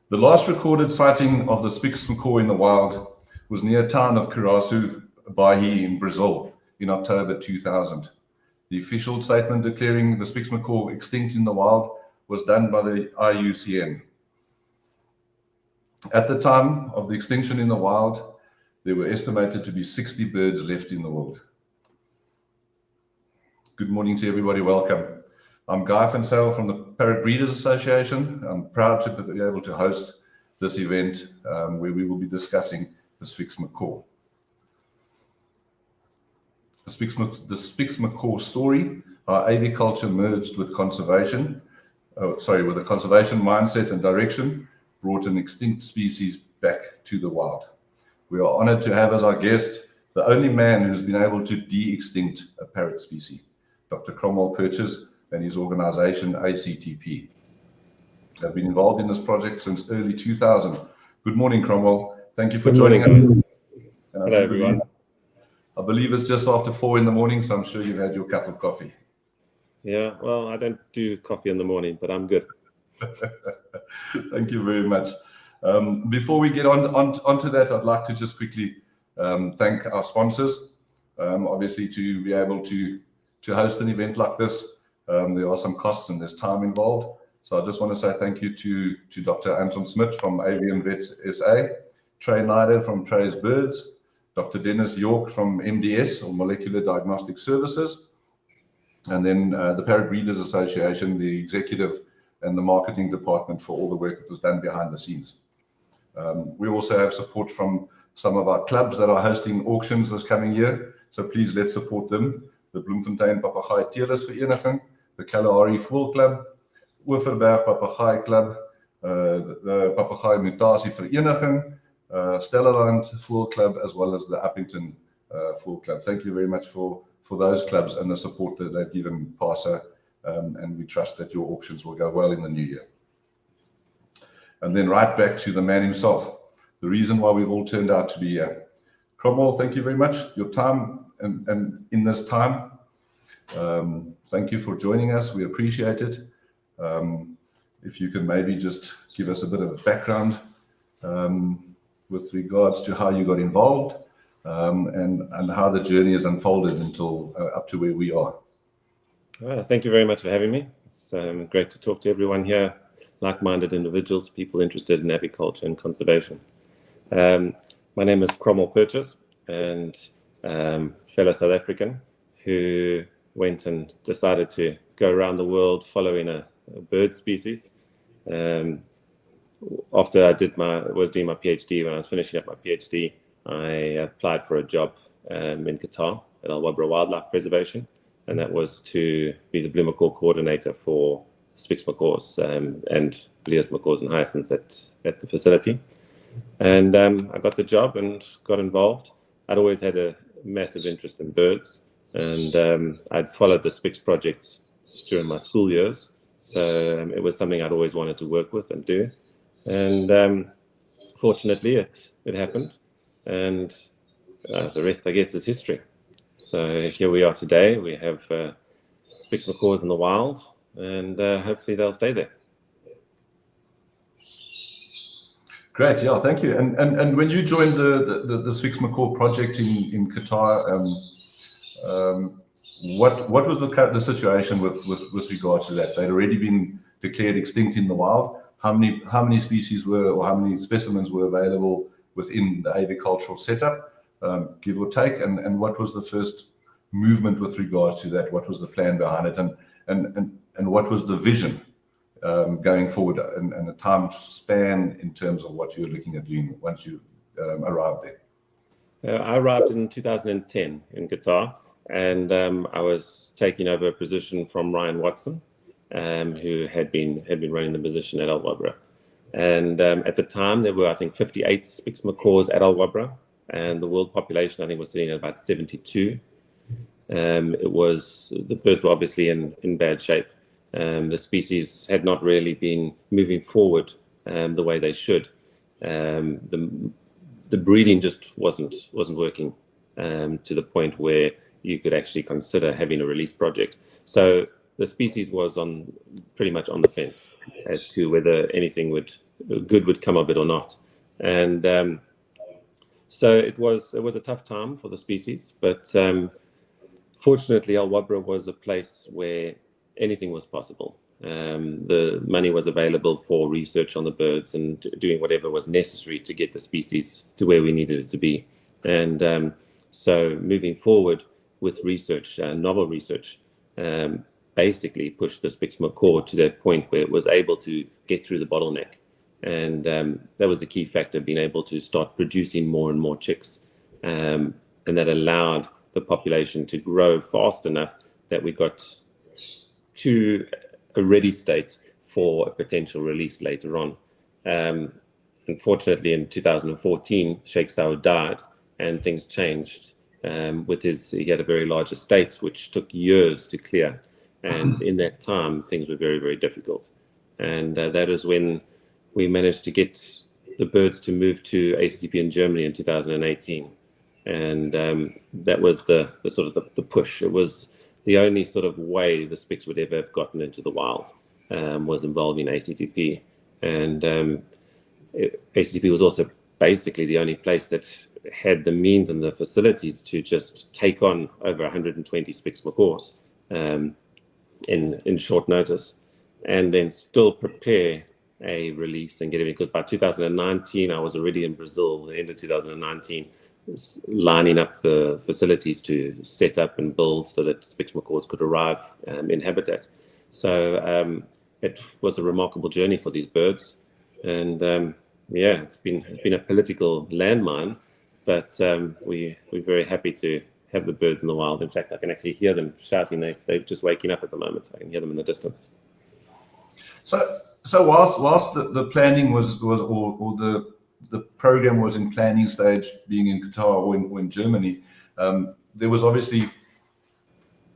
The last recorded sighting of the Spix macaw in the wild was near the town of Curaçao, Bahia in Brazil in October 2000. The official statement declaring the Spix macaw extinct in the wild was done by the IUCN. At the time of the extinction in the wild, there were estimated to be 60 birds left in the world. Good morning to everybody, welcome. I'm Guy van Zyl from the Parrot Breeders Association. I'm proud to be able to host this event where we will be discussing the Spix macaw. The Spix macaw story, how aviculture merged with conservation, with a conservation mindset and direction, brought an extinct species back to the wild. We are honored to have as our guest the only man who's been able to de-extinct a parrot species, Dr. Cromwell Purchase and his organization ACTP. They've been involved in this project since early 2000. Good morning, Cromwell. Thank you for joining us. Hello, everyone. I believe it's just after 4 in the morning, so I'm sure you've had your cup of coffee. Yeah, well, I don't do coffee in the morning, but I'm good. Thank you very much. Before we get onto that, I'd like to just quickly thank our sponsors. Obviously, to be able to host an event like this, there are some costs and there's time involved. So I just want to say thank you to Dr. Anton Smit from Avian Vets SA, Trey Nyder from Trey's Birds, Dr. Dennis York from MDS, or Molecular Diagnostic Services, and then the Parrot Breeders Association, the executive and the marketing department for all the work that was done behind the scenes. We also have support from some of our clubs that are hosting auctions this coming year, so please let's support them. The Bloemfontein Papegaai Teelers Vereniging, the Kalahari Voël Club, Oeverberg Papegaai Club, the Papegaai Mutasie Vereniging, Stellerland Voël Club, as well as the Uppington Voël Club. Thank you very much for those clubs and the support that they've given PASA, and we trust that your auctions will go well in the new year. And then right back to the man himself, the reason why we've all turned out to be here. Cromwell, thank you very much. Your time and in this time, thank you for joining us. We appreciate it. If you can maybe just give us a bit of background with regards to how you got involved and how the journey has unfolded until up to where we are. Thank you very much for having me. It's great to talk to everyone here, like-minded individuals, people interested in aviculture and conservation. My name is Cromwell Purchase, and fellow South African who went and decided to go around the world following a bird species. After I was doing my PhD, when I was finishing up my PhD, I applied for a job in Qatar at Al Wabra Wildlife Preservation, and that was to be the blue macaw coordinator for Spix macaws and Lear's macaws and hyacinths at the facility. And I got the job and got involved. I'd always had a massive interest in birds, and I'd followed the Spix project during my school years. So it was something I'd always wanted to work with and do. And fortunately, it happened. And the rest, I guess, is history. So here we are today. We have Spix macaws in the wild, and hopefully they'll stay there. Great, yeah, thank you. And when you joined the Spix macaw project in Qatar, what was the situation with regards to that? They'd already been declared extinct in the wild. How many species were, or how many specimens were available within the avicultural setup, give or take? And what was the first movement with regards to that? What was the plan behind it? And what was the vision going forward and the time span in terms of what you were looking at doing once you arrived there? I arrived in 2010 in Qatar, and I was taking over a position from Ryan Watson, who had been running the position at Al Wabra. And at the time, there were, I think, 58 Spix macaws at Al Wabra, and the world population, I think, was sitting at about 72. The birds were obviously in bad shape. The species had not really been moving forward the way they should. The breeding just wasn't working to the point where you could actually consider having a release project. So the species was pretty much on the fence as to whether anything would good would come of it or not. And so it was a tough time for the species, but fortunately, Al Wabra was a place where anything was possible. The money was available for research on the birds and doing whatever was necessary to get the species to where we needed it to be. And so moving forward with research, novel research, basically pushed the Spix macaw to that point where it was able to get through the bottleneck. And that was the key factor, being able to start producing more and more chicks. And that allowed the population to grow fast enough that we got to a ready state for a potential release later on. Unfortunately, in 2014, Sheikh Saud died and things changed. He had a very large estate, which took years to clear. And in that time, things were very, very difficult. And that is when we managed to get the birds to move to ACTP in Germany in 2018. And that was the push. It was the only sort of way the Spix would ever have gotten into the wild, was involving ACTP. And ACTP was also basically the only place that had the means and the facilities to just take on over 120 Spix macaws in short notice, and then still prepare a release and get it in. Because by 2019, I was already in Brazil, the end of 2019, lining up the facilities to set up and build so that Spix macaws could arrive in habitat. So it was a remarkable journey for these birds. And it's been a political landmine, but we're very happy to have the birds in the wild. In fact, I can actually hear them shouting. They're just waking up at the moment. I can hear them in the distance. So whilst the planning was or the program was in planning stage, being in Qatar or in Germany, there was obviously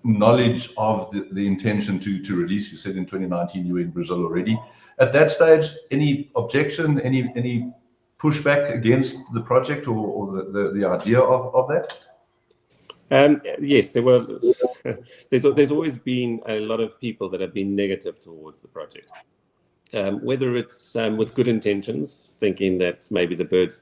knowledge of the intention to release. You said in 2019 you were in Brazil already. At that stage, any objection, any pushback against the project or the idea of that? Yes, there were. There's always been a lot of people that have been negative towards the project. Whether it's with good intentions, thinking that maybe the birds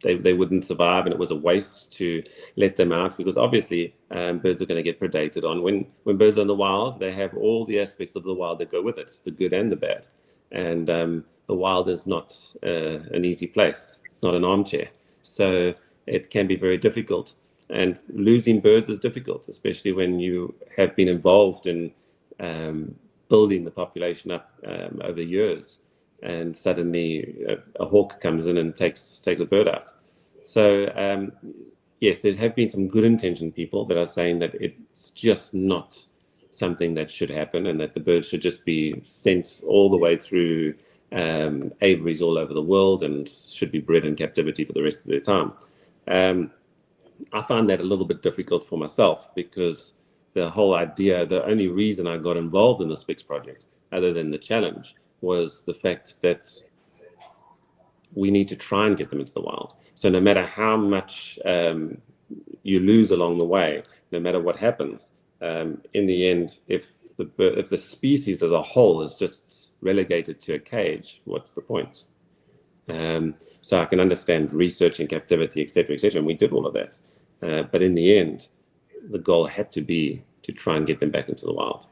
they wouldn't survive and it was a waste to let them out, because obviously birds are going to get predated on. When birds are in the wild, they have all the aspects of the wild that go with it, the good and the bad. And the wild is not an easy place. It's not an armchair. So it can be very difficult. And losing birds is difficult, especially when you have been involved in building the population up over years, and suddenly a hawk comes in and takes a bird out. So yes, there have been some good intentioned people that are saying that it's just not something that should happen, and that the birds should just be sent all the way through aviaries all over the world and should be bred in captivity for the rest of their time. I find that a little bit difficult for myself, because the whole idea, the only reason I got involved in the Spix project, other than the challenge, was the fact that we need to try and get them into the wild. So no matter how much you lose along the way, no matter what happens, in the end, if the species as a whole is just relegated to a cage, what's the point? So I can understand research in captivity, etc., and we did all of that. But in the end, the goal had to be to try and get them back into the wild.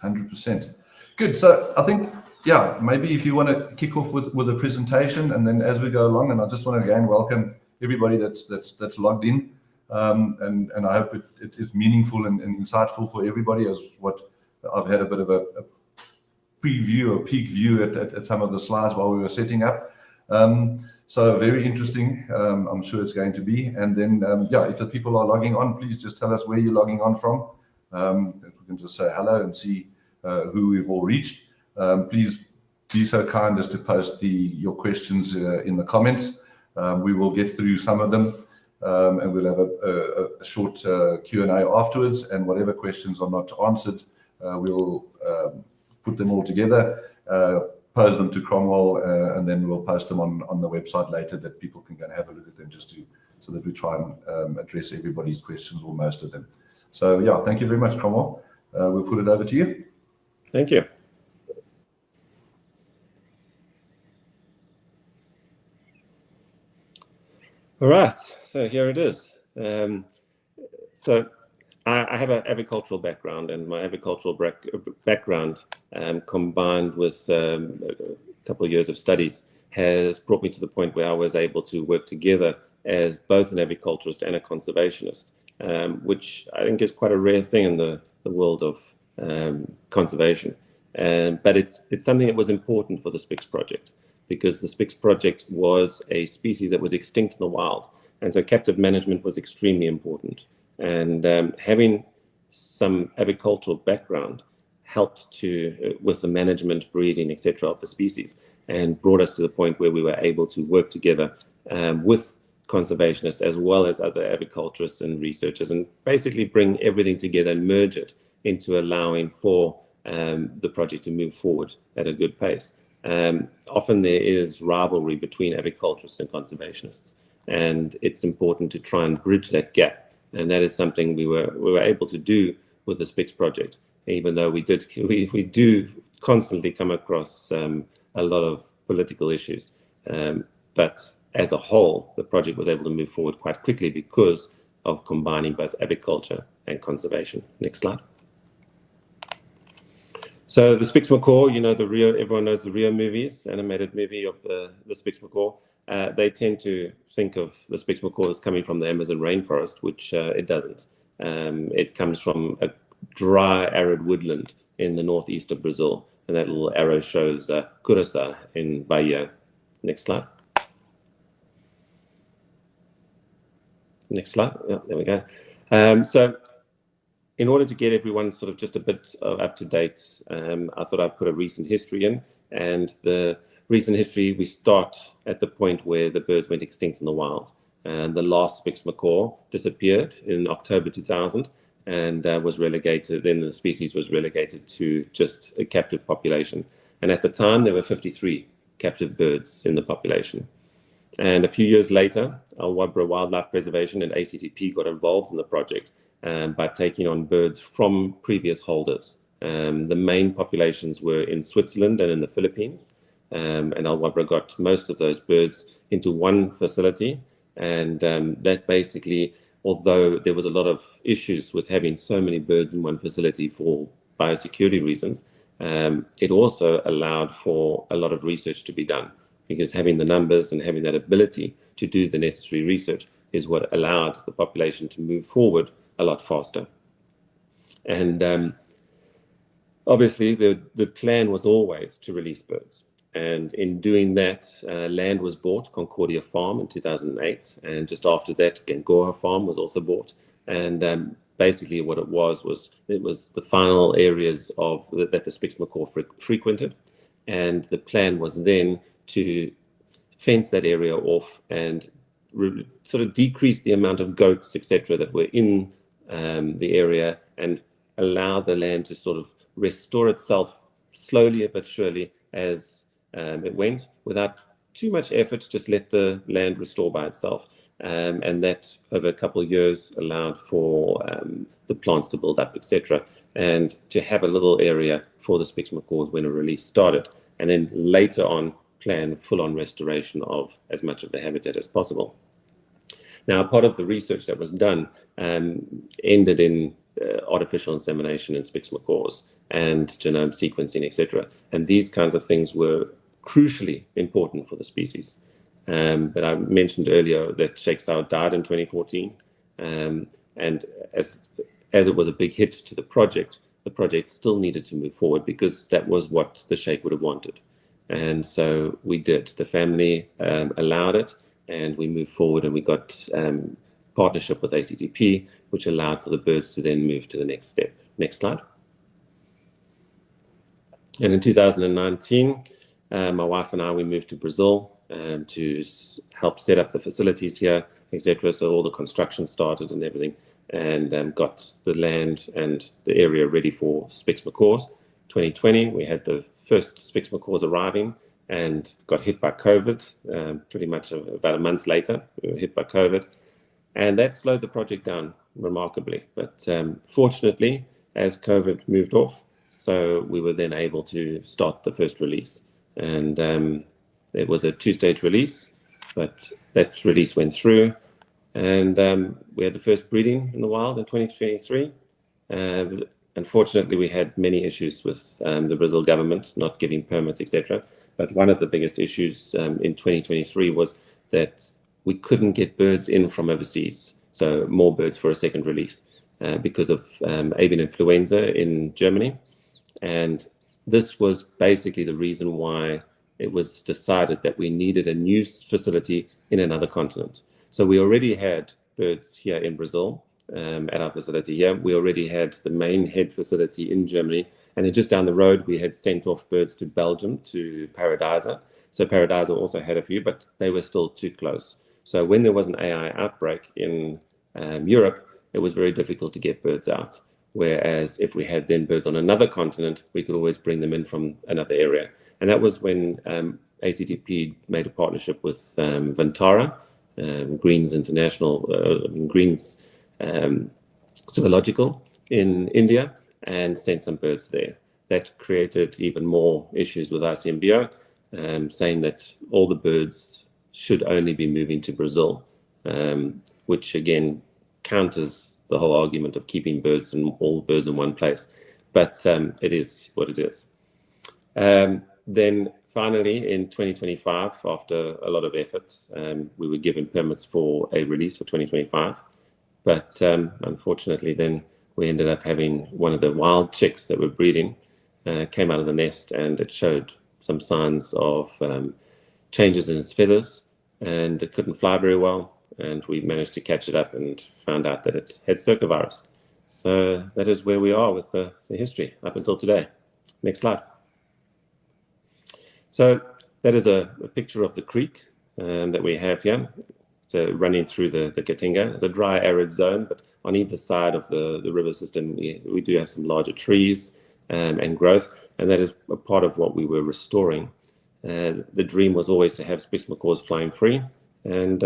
100%. Good. So I think, maybe if you want to kick off with a presentation, and then as we go along, and I just want to again welcome everybody that's logged in, and I hope it is meaningful and insightful for everybody, as what I've had a bit of a preview, a peek view at some of the slides while we were setting up. So very interesting. I'm sure it's going to be. And then, if the people are logging on, please just tell us where you're logging on from. If we can just say hello and see who we've all reached. Please be so kind as to post your questions in the comments. We will get through some of them, and we'll have a short Q&A afterwards. And whatever questions are not answered, we'll put them all together, pose them to Cromwell, and then we'll post them on the website later, that people can go and have a look at them, so that we try and address everybody's questions, or most of them. So thank you very much, Cromwell. We'll put it over to you. Thank you. All right, so here it is. So I have an agricultural background, and my agricultural background combined with a couple of years of studies has brought me to the point where I was able to work together as both an agriculturist and a conservationist, which I think is quite a rare thing in the world of conservation. But it's something that was important for the Spix project, because the Spix project was a species that was extinct in the wild. And so captive management was extremely important. And having some agricultural background helped with the management, breeding, etc. of the species, and brought us to the point where we were able to work together with conservationists as well as other agriculturists and researchers, and basically bring everything together and merge it into allowing for the project to move forward at a good pace. Often there is rivalry between agriculturists and conservationists, and it's important to try and bridge that gap. And that is something we were able to do with the Spix project, even though we do constantly come across a lot of political issues. But as a whole, the project was able to move forward quite quickly because of combining both agriculture and conservation. Next slide. So the Spix Macaw, you know, the Rio, everyone knows the Rio movies, animated movie of the Spix Macaw. They tend to think of the Spix Macaw as coming from the Amazon rainforest, which it doesn't. It comes from a dry, arid woodland in the northeast of Brazil. And that little arrow shows Curaçao in Bahia. Next slide. Next slide. Yeah, there we go. So in order to get everyone sort of just a bit up to date, I thought I'd put a recent history in. And the recent history, we start at the point where the birds went extinct in the wild. And the last Spix Macaw disappeared in October 2000 and was relegated, then the species was relegated to just a captive population. And at the time, there were 53 captive birds in the population. And a few years later, Al-Wabra Wildlife Preservation and ACTP got involved in the project by taking on birds from previous holders. The main populations were in Switzerland and in the Philippines. And Al-Wabra got most of those birds into one facility. And that basically, although there was a lot of issues with having so many birds in one facility for biosecurity reasons, it also allowed for a lot of research to be done, because having the numbers and having that ability to do the necessary research is what allowed the population to move forward a lot faster. And obviously the plan was always to release birds. And in doing that, land was bought, Concordia Farm in 2008. And just after that, Gangoha Farm was also bought. And basically what it was the final areas of that the Spix Macaw frequented. And the plan was then to fence that area off and sort of decrease the amount of goats, etc., that were in the area, and allow the land to sort of restore itself slowly but surely as it went, without too much effort, just let the land restore by itself. And that over a couple of years allowed for the plants to build up, etc., and to have a little area for the Spix Macaws when a release started, and then later on plan full-on restoration of as much of the habitat as possible. Now, part of the research that was done ended in artificial insemination in Spix Macaws and genome sequencing, etc. And these kinds of things were crucially important for the species. But I mentioned earlier that Sheikh Saud died in 2014. And as it was a big hit to the project still needed to move forward, because that was what the Sheikh would have wanted. And so we did. The family allowed it, and we moved forward, and we got partnership with ACTP, which allowed for the birds to then move to the next step. Next slide. And in 2019, my wife and I, we moved to Brazil to help set up the facilities here, etc. So all the construction started and everything, and got the land and the area ready for Spix Macaws. 2020, we had the first Spix Macaws arriving and got hit by COVID. Pretty much about a month later, we were hit by COVID. And that slowed the project down remarkably. But fortunately, as COVID moved off, so we were then able to start the first release. And it was a two-stage release. but that release went through, and we had the first breeding in the wild in 2023. Unfortunately, we had many issues with the Brazil government not giving permits, etc. But one of the biggest issues in 2023 was that we couldn't get birds in from overseas, so more birds for a second release because of avian influenza in Germany. And this was basically the reason why it was decided that we needed a new facility in another continent. So we already had birds here in Brazil at our facility here. We already had the main head facility in Germany. And then just down the road, we had sent off birds to Belgium, to Paradisa. So Paradisa also had a few, but they were still too close. So when there was an AI outbreak in Europe, it was very difficult to get birds out. Whereas if we had then birds on another continent, we could always bring them in from another area. And that was when ACTP made a partnership with Vantara, Greens International, Greens Zoological in India, and sent some birds there. That created even more issues with ICMBO, saying that all the birds should only be moving to Brazil, which again counters the whole argument of keeping birds and all birds in one place. But it is what it is. Then finally, in 2025, after a lot of effort, we were given permits for a release for 2025. But unfortunately, then we ended up having one of the wild chicks that were breeding came out of the nest, and it showed some signs of changes in its feathers, and it couldn't fly very well. And we managed to catch it up and found out that it had circovirus. So that is where we are with the history up until today. Next slide. So that is a picture of the creek that we have here. So running through the Caatinga. It's a dry, arid zone, but on either side of the river system, we do have some larger trees and growth, and that is a part of what we were restoring. The dream was always to have Spix macaws flying free and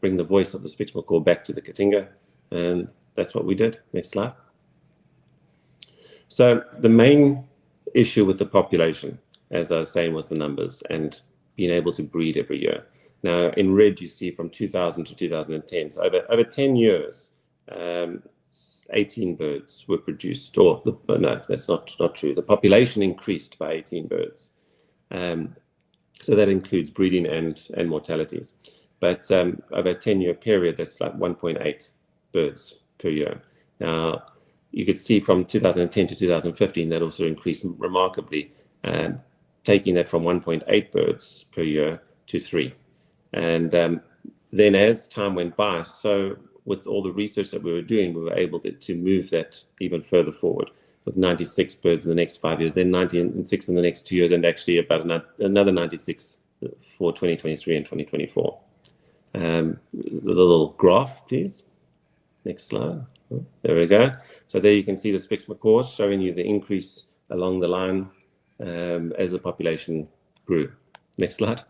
bring the voice of the Spix macaw back to the Caatinga, and that's what we did. Next slide. So the main issue with the population, as I was saying, was the numbers and being able to breed every year. Now, in red, you see from 2000 to 2010. So over 10 years, 18 birds were produced. Or no, that's not true. The population increased by 18 birds. So that includes breeding and mortalities. But over a 10-year period, that's like 1.8 birds per year. Now, you could see from 2010 to 2015, that also increased remarkably, taking that from 1.8 birds per year to 3. And then as time went by, so with all the research that we were doing, we were able to move that even further forward with 96 birds in the next 5 years, then 96 in the next 2 years, and actually about another 96 for 2023 and 2024. The little graph, please. Next slide. There we go. So there you can see the Spix macaws showing you the increase along the line as the population grew. Next slide.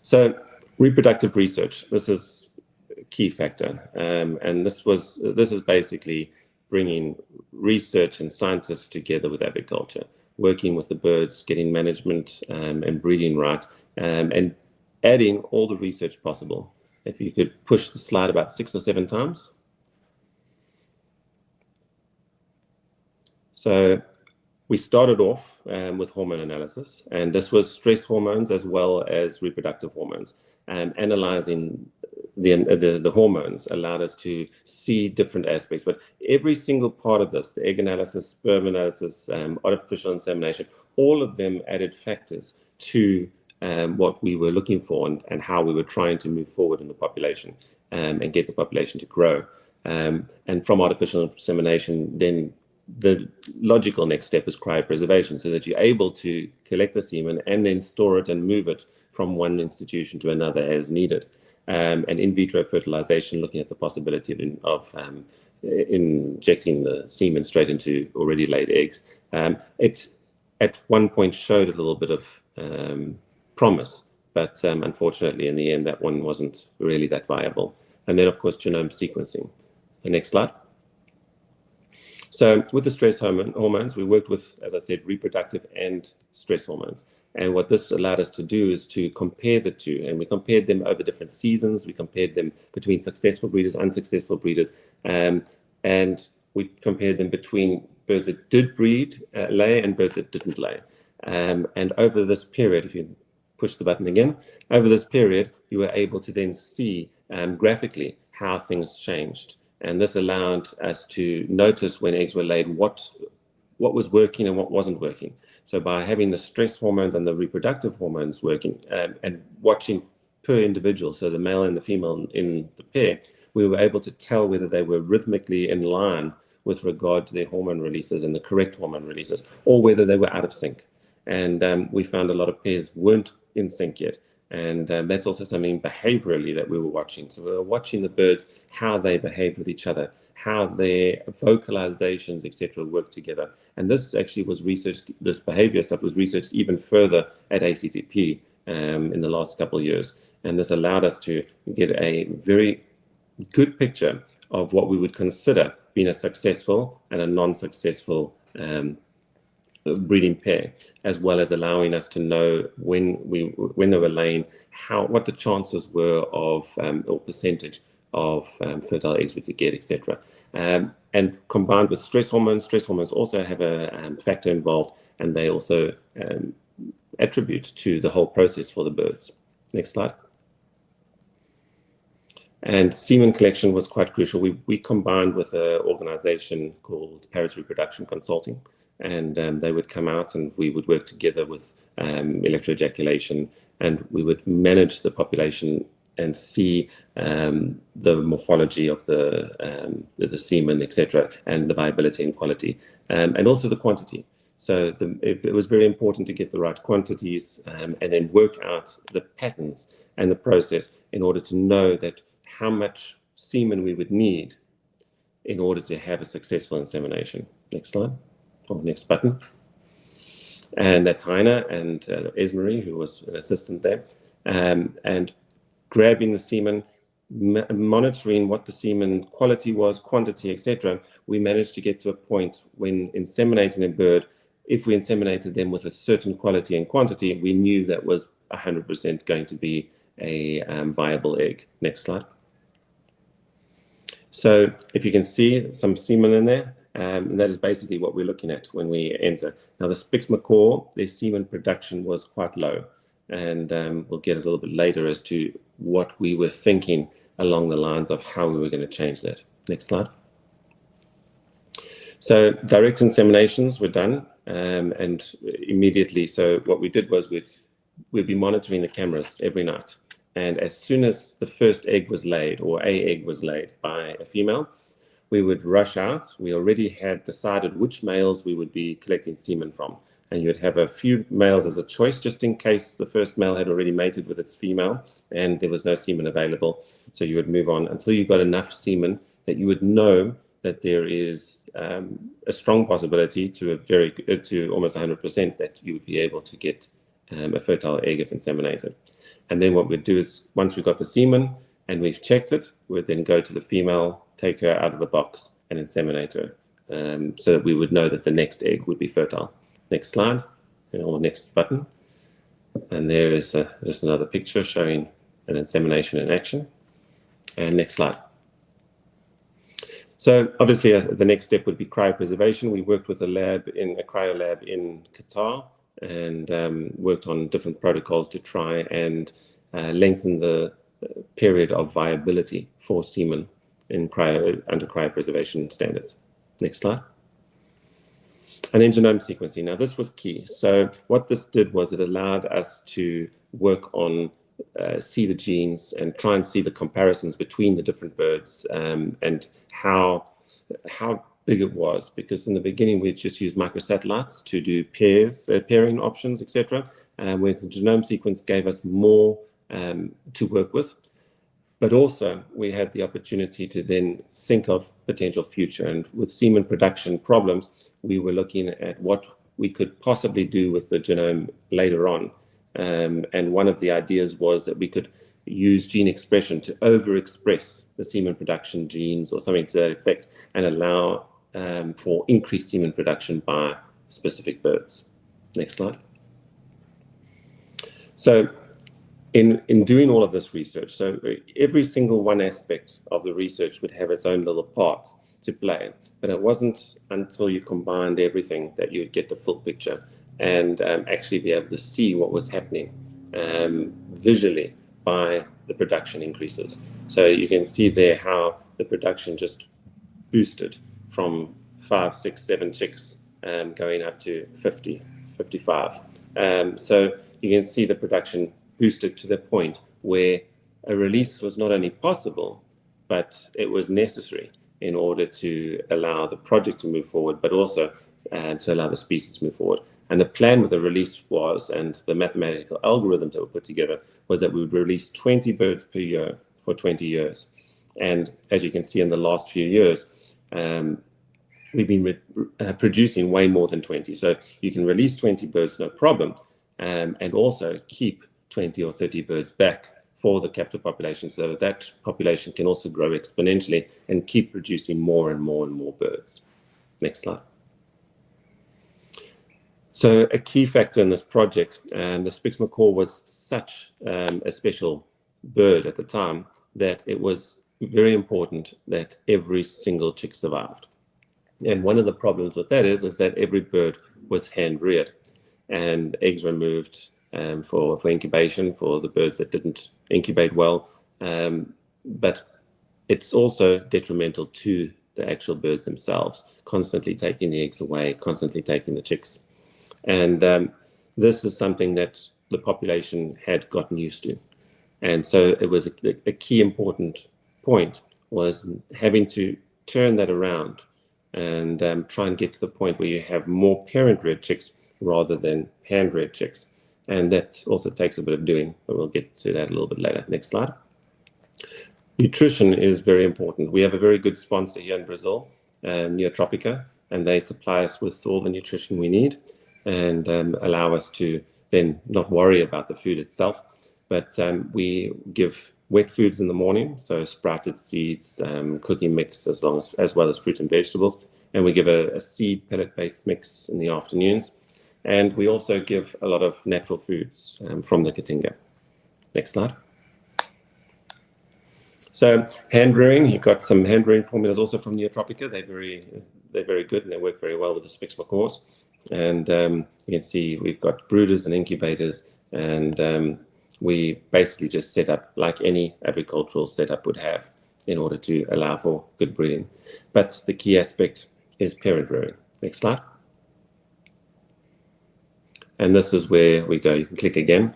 So reproductive research, this is a key factor. And this is basically bringing research and scientists together with agriculture, working with the birds, getting management and breeding right, and adding all the research possible. If you could push the slide about 6 or 7 times. So we started off with hormone analysis, and this was stress hormones as well as reproductive hormones. Analyzing the hormones allowed us to see different aspects, but every single part of this, the egg analysis, sperm analysis, artificial insemination, all of them added factors to what we were looking for and how we were trying to move forward in the population and get the population to grow. And from artificial insemination, then the logical next step is cryopreservation, so that you're able to collect the semen and then store it and move it from one institution to another as needed. And in vitro fertilization, looking at the possibility of injecting the semen straight into already laid eggs. It at one point showed a little bit of promise, but unfortunately in the end that one wasn't really that viable. And then of course genome sequencing. The next slide. So with the stress hormones, we worked with, as I said, reproductive and stress hormones. And what this allowed us to do is to compare the two. And we compared them over different seasons. We compared them between successful breeders, unsuccessful breeders. And we compared them between birds that did breed, lay, and birds that didn't lay. And over this period, if you push the button again, over this period, you were able to then see graphically how things changed. And this allowed us to notice when eggs were laid what was working and what wasn't working. So by having the stress hormones and the reproductive hormones working and watching per individual, so the male and the female in the pair, we were able to tell whether they were rhythmically in line with regard to their hormone releases and the correct hormone releases, or whether they were out of sync. And we found a lot of pairs weren't in sync yet. And that's also something behaviorally that we were watching. So we were watching the birds, how they behaved with each other, how their vocalizations, etc., work together. And this actually was researched, this behavior stuff was researched even further at ACTP in the last couple of years. And this allowed us to get a very good picture of what we would consider being a successful and a non-successful breeding pair, as well as allowing us to know when they were laying, what the chances were of or percentage of fertile eggs we could get, etc. And combined with stress hormones also have a factor involved, and they also attribute to the whole process for the birds. Next slide. And semen collection was quite crucial. We combined with an organization called Paris Reproduction Consulting, and they would come out and we would work together with electroejaculation, and we would manage the population and see the morphology of the semen, etc., and the viability and quality, and also the quantity. So it was very important to get the right quantities and then work out the patterns and the process in order to know that how much semen we would need in order to have a successful insemination. Next slide, or next button. And that's Heiner and Esmery, who was an assistant there, and grabbing the semen, monitoring what the semen quality was, quantity, etc. We managed to get to a point when inseminating a bird, if we inseminated them with a certain quality and quantity, we knew that was 100% going to be a viable egg. Next slide. So if you can see some semen in there, and that is basically what we're looking at when we enter. Now the Spix macaw, their semen production was quite low, and we'll get a little bit later as to what we were thinking along the lines of how we were going to change that. Next slide. So direct inseminations were done, and immediately, so what we did was we'd be monitoring the cameras every night. And as soon as the first egg was laid, or a egg was laid by a female, we would rush out. We already had decided which males we would be collecting semen from. And you'd have a few males as a choice, just in case the first male had already mated with its female and there was no semen available. So you would move on until you got enough semen that you would know that there is a strong possibility to almost 100% that you would be able to get a fertile egg if inseminated. And then what we'd do is, once we've got the semen and we've checked it, we'd then go to the female, take her out of the box and inseminate her, so that we would know that the next egg would be fertile. Next slide, or next button. And there is just another picture showing an insemination in action. And next slide. So obviously the next step would be cryopreservation. We worked with a cryo lab in Qatar, and worked on different protocols to try and lengthen the period of viability for semen in under cryopreservation standards. Next slide. And then genome sequencing. Now this was key. So what this did was it allowed us to work on see the genes and try and see the comparisons between the different birds, and how big it was, because in the beginning we just used microsatellites to do pairing options, etc. Where the genome sequence gave us more to work with, but also we had the opportunity to then think of potential future. And with semen production problems, we were looking at what we could possibly do with the genome later on. And one of the ideas was that we could use gene expression to overexpress the semen production genes or something to that effect, and allow for increased semen production by specific birds. Next slide. So in doing all of this research, so every single one aspect of the research would have its own little part to play, but it wasn't until you combined everything that you would get the full picture and actually be able to see what was happening visually by the production increases. So you can see there how the production just boosted from 5, 6, 7 chicks going up to 50, 55. So you can see the production boosted to the point where a release was not only possible, but it was necessary in order to allow the project to move forward, but also to allow the species to move forward. And the plan with the release was, and the mathematical algorithms that were put together, was that we would release 20 birds per year for 20 years. And as you can see in the last few years, we've been producing way more than 20. So you can release 20 birds, no problem, and also keep 20 or 30 birds back for the captive population, so that population can also grow exponentially and keep producing more and more and more birds. Next slide. So a key factor in this project, the Spix macaw was such a special bird at the time that it was very important that every single chick survived. And one of the problems with that is that every bird was hand reared and eggs removed for incubation for the birds that didn't incubate well. But it's also detrimental to the actual birds themselves, constantly taking the eggs away, constantly taking the chicks. And this is something that the population had gotten used to. And so it was a key important point was having to turn that around and try and get to the point where you have more parent-reared chicks rather than hand-reared chicks. And that also takes a bit of doing, but we'll get to that a little bit later. Next slide. Nutrition is very important. We have a very good sponsor here in Brazil, Neotropica, and they supply us with all the nutrition we need and allow us to then not worry about the food itself. But we give wet foods in the morning, so sprouted seeds, cooking mix, as well as fruits and vegetables. And we give a seed pellet-based mix in the afternoons. And we also give a lot of natural foods from the Katinga. Next slide. So hand rearing, you've got some hand rearing formulas also from Neotropica. They're very good and they work very well with the Spix macaws. And you can see we've got brooders and incubators, and we basically just set up like any agricultural setup would have in order to allow for good breeding. But the key aspect is parent rearing. Next slide. And this is where we go. You can click again.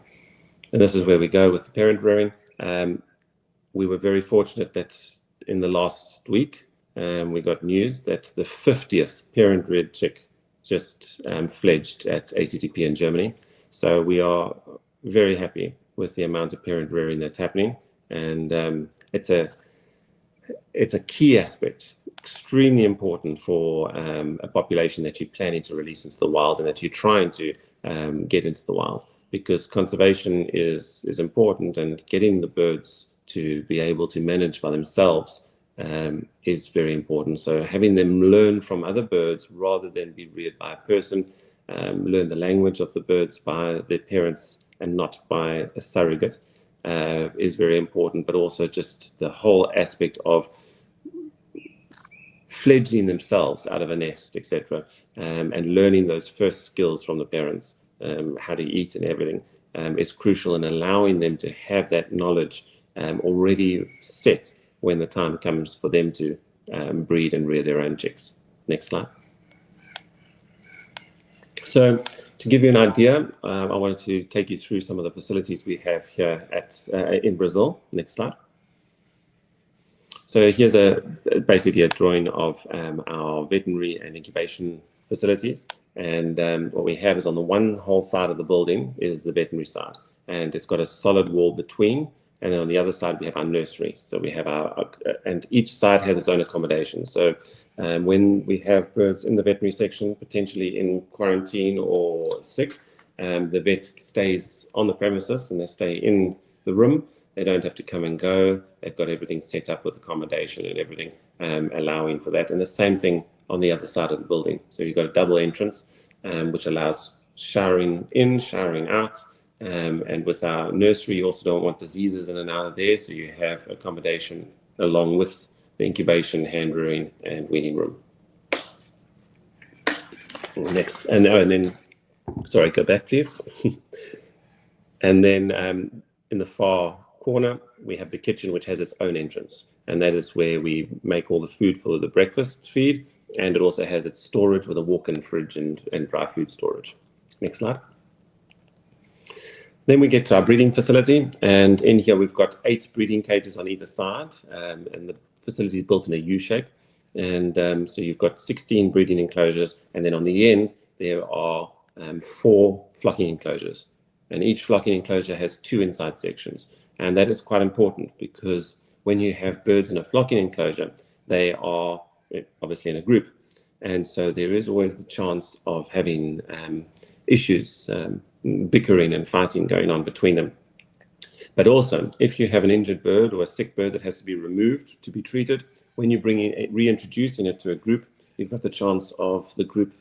And this is where we go with the parent rearing. We were very fortunate that in the last week, we got news that the 50th parent-reared chick just fledged at ACTP in Germany. So we are very happy with the amount of parent rearing that's happening. And it's a key aspect, extremely important for a population that you're planning to release into the wild and that you're trying to get into the wild, because conservation is important, and getting the birds to be able to manage by themselves is very important. So having them learn from other birds rather than be reared by a person, learn the language of the birds by their parents and not by a surrogate is very important, but also just the whole aspect of fledgling themselves out of a nest, etc., and learning those first skills from the parents, how to eat and everything, is crucial in allowing them to have that knowledge already set when the time comes for them to breed and rear their own chicks. Next slide. So to give you an idea, I wanted to take you through some of the facilities we have here in Brazil. Next slide. So here's basically a drawing of our veterinary and incubation facilities. And what we have is on the one whole side of the building is the veterinary side. And it's got a solid wall between. And then on the other side, we have our nursery. So we have and each side has its own accommodation. So when we have birds in the veterinary section, potentially in quarantine or sick, the vet stays on the premises and they stay in the room. They don't have to come and go. They've got everything set up with accommodation and everything, allowing for that. And the same thing on the other side of the building. So you've got a double entrance, which allows showering in, showering out. And with our nursery, you also don't want diseases in and out of there. So you have accommodation along with the incubation, hand rearing, and weaning room. Next, and then, sorry, go back, please. And then in the far corner, we have the kitchen, which has its own entrance. And that is where we make all the food for the breakfast feed. And it also has its storage with a walk-in fridge and dry food storage. Next slide. Then we get to our breeding facility. And in here, we've got 8 breeding cages on either side. And the facility is built in a U shape. And so you've got 16 breeding enclosures. And then on the end, there are 4 flocking enclosures. And each flocking enclosure has 2 inside sections. And that is quite important because when you have birds in a flocking enclosure, they are obviously in a group. And so there is always the chance of having issues, bickering and fighting going on between them. But also, if you have an injured bird or a sick bird that has to be removed to be treated, when you reintroducing it to a group, you've got the chance of the group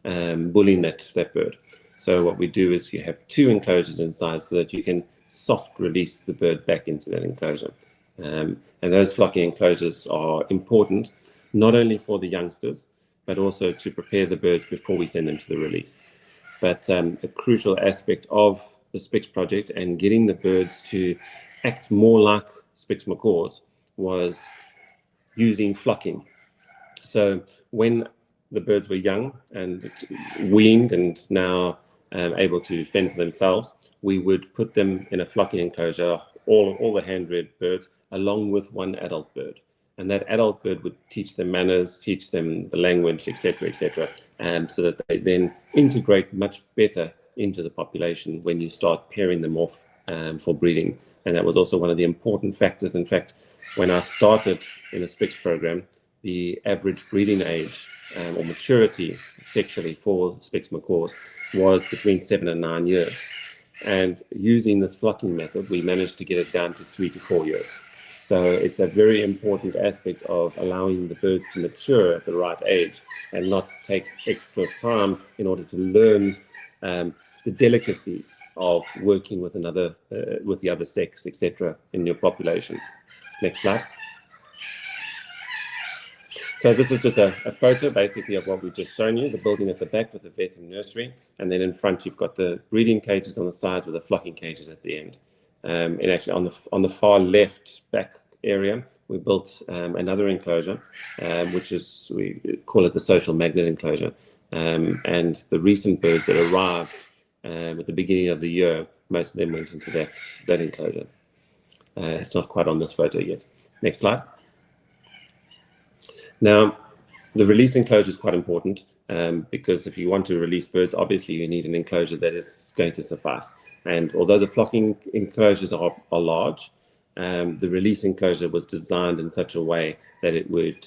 bullying that bird. So what we do is you have 2 enclosures inside so that you can soft release the bird back into that enclosure. And those flocking enclosures are important, not only for the youngsters, but also to prepare the birds before we send them to the release. But a crucial aspect of the Spix project and getting the birds to act more like Spix macaws was using flocking. So when the birds were young and weaned and now able to fend for themselves, we would put them in a flocking enclosure, all the hand-reared birds, along with one adult bird. And that adult bird would teach them manners, teach them the language, etc., so that they then integrate much better into the population when you start pairing them off for breeding. And that was also one of the important factors. In fact, when I started in the Spix program, the average breeding age or maturity sexually for Spix macaws was between 7 and 9 years. And using this flocking method, we managed to get it down to 3 to 4 years. So it's a very important aspect of allowing the birds to mature at the right age and not take extra time in order to learn the delicacies of working with with the other sex, etc., in your population. Next slide. So this is just a photo, basically, of what we've just shown you, the building at the back with the vet and nursery. And then in front, you've got the breeding cages on the sides with the flocking cages at the end. And actually, on the far left back area, we built another enclosure, which is, we call it the social magnet enclosure. And the recent birds that arrived at the beginning of the year, most of them went into that enclosure. It's not quite on this photo yet. Next slide. Now, the release enclosure is quite important because if you want to release birds, obviously you need an enclosure that is going to suffice. And although the flocking enclosures are large, the release enclosure was designed in such a way that it would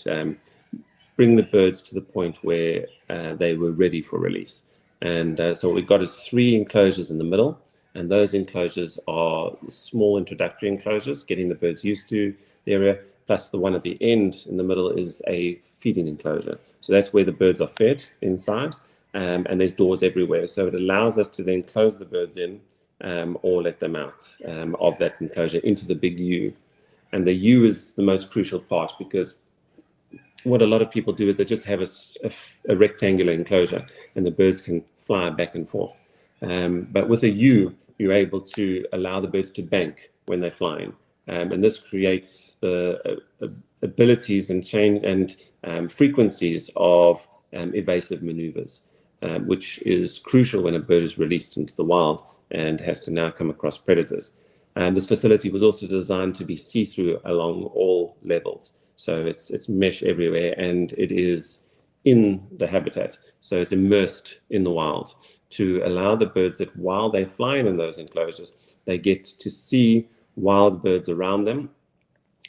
bring the birds to the point where they were ready for release. And so what we've got is 3 enclosures in the middle, and those enclosures are small introductory enclosures, getting the birds used to the area, plus the one at the end in the middle is a feeding enclosure. So that's where the birds are fed inside, and there's doors everywhere. So it allows us to then close the birds in or let them out of that enclosure into the big U. And the U is the most crucial part because what a lot of people do is they just have a rectangular enclosure and the birds can fly back and forth. But with a U, you're able to allow the birds to bank when they're flying. And this creates the abilities and frequencies of evasive maneuvers, which is crucial when a bird is released into the wild and has to now come across predators. This facility was also designed to be see-through along all levels. So it's mesh everywhere and it is in the habitat. So it's immersed in the wild to allow the birds that while they're flying in those enclosures, they get to see wild birds around them,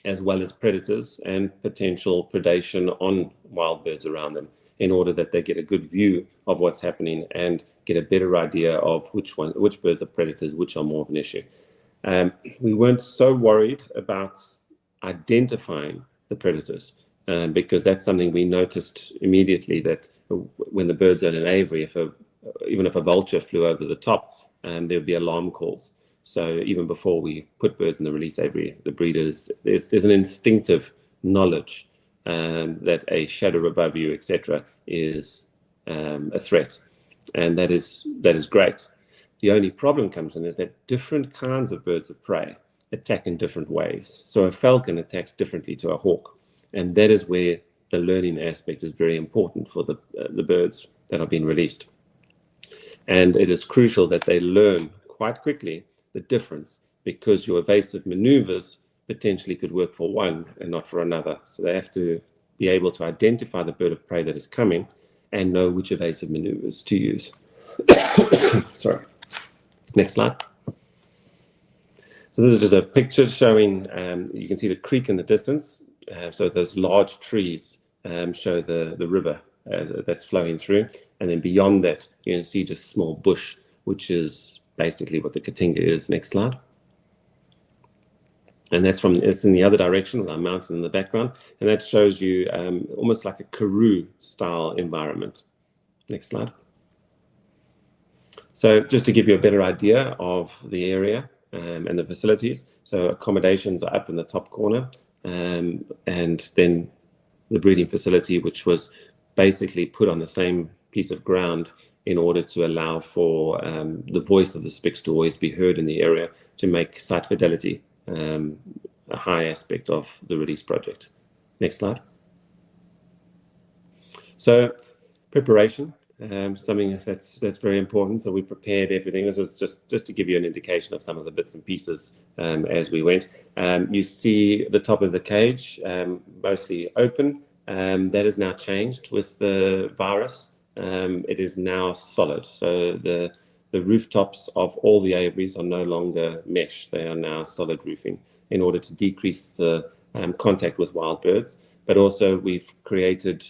as well as predators and potential predation on wild birds around them, in order that they get a good view of what's happening and get a better idea of which birds are predators, which are more of an issue. We weren't so worried about identifying the predators because that's something we noticed immediately, that when the birds are in an aviary, even if a vulture flew over the top, there would be alarm calls. So even before we put birds in the release aviary, the breeders, there's an instinctive knowledge that a shadow above you, etc., is a threat, and that is great. The only problem comes in is that different kinds of birds of prey attack in different ways. So a falcon attacks differently to a hawk, and that is where the learning aspect is very important for the birds that are being released. And it is crucial that they learn quite quickly the difference, because your evasive maneuvers potentially could work for one and not for another. So they have to be able to identify the bird of prey that is coming and know which evasive maneuvers to use. Sorry. Next slide. So this is just a picture showing, you can see the creek in the distance. So those large trees show the river that's flowing through. And then beyond that, you can see just small bush, which is basically what the Katinga is. Next slide. And it's in the other direction with our mountain in the background. And that shows you almost like a Karoo style environment. Next slide. So just to give you a better idea of the area and the facilities. So accommodations are up in the top corner. And then the breeding facility, which was basically put on the same piece of ground in order to allow for the voice of the Spix to always be heard in the area, to make site fidelity a high aspect of the release project. Next slide. So preparation, something that's very important. So we prepared everything. This is just to give you an indication of some of the bits and pieces as we went. You see the top of the cage mostly open. That is now changed with the virus. It is now solid. So the rooftops of all the aviaries are no longer mesh. They are now solid roofing in order to decrease the contact with wild birds. But also we've created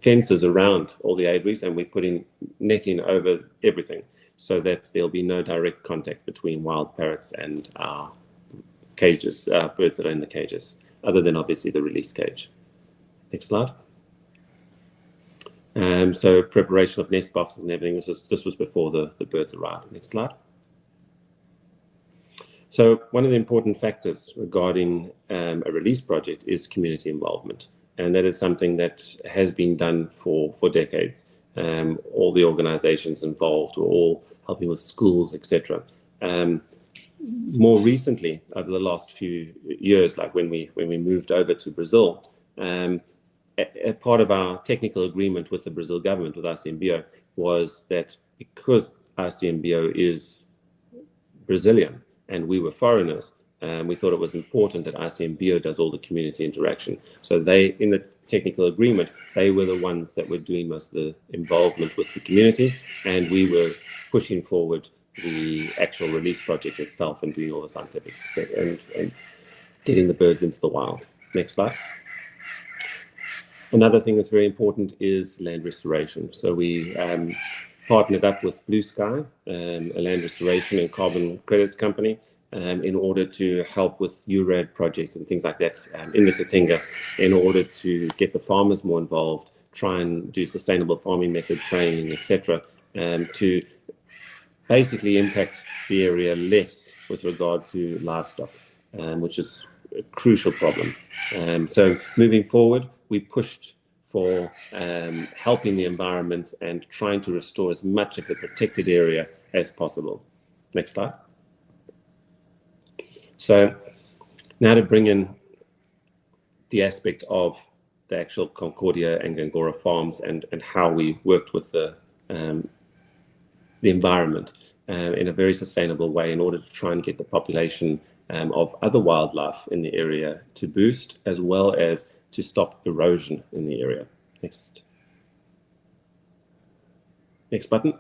fences around all the aviaries, and we're putting netting over everything so that there'll be no direct contact between wild parrots and our cages, birds that are in the cages, other than obviously the release cage. Next slide. So preparation of nest boxes and everything. This was before the birds arrived. Next slide. So one of the important factors regarding a release project is community involvement. And that is something that has been done for decades. All the organizations involved were all helping with schools, etc. More recently, over the last few years, like when we moved over to Brazil, a part of our technical agreement with the Brazil government, with ICMBio, was that because ICMBio is Brazilian and we were foreigners, we thought it was important that ICMBio does all the community interaction. So they, in the technical agreement, they were the ones that were doing most of the involvement with the community, and we were pushing forward the actual release project itself and doing all the scientific and getting the birds into the wild. Next slide. Another thing that's very important is land restoration. So we partnered up with Blue Sky, a land restoration and carbon credits company, in order to help with URAD projects and things like that in the Katinga, in order to get the farmers more involved, try and do sustainable farming method training, etc., to basically impact the area less with regard to livestock, which is a crucial problem. So moving forward, we pushed for helping the environment and trying to restore as much of the protected area as possible. Next slide. So now to bring in the aspect of the actual Concordia and Gangora farms and how we worked with the environment in a very sustainable way in order to try and get the population of other wildlife in the area to boost, as well as to stop erosion in the area. Next button.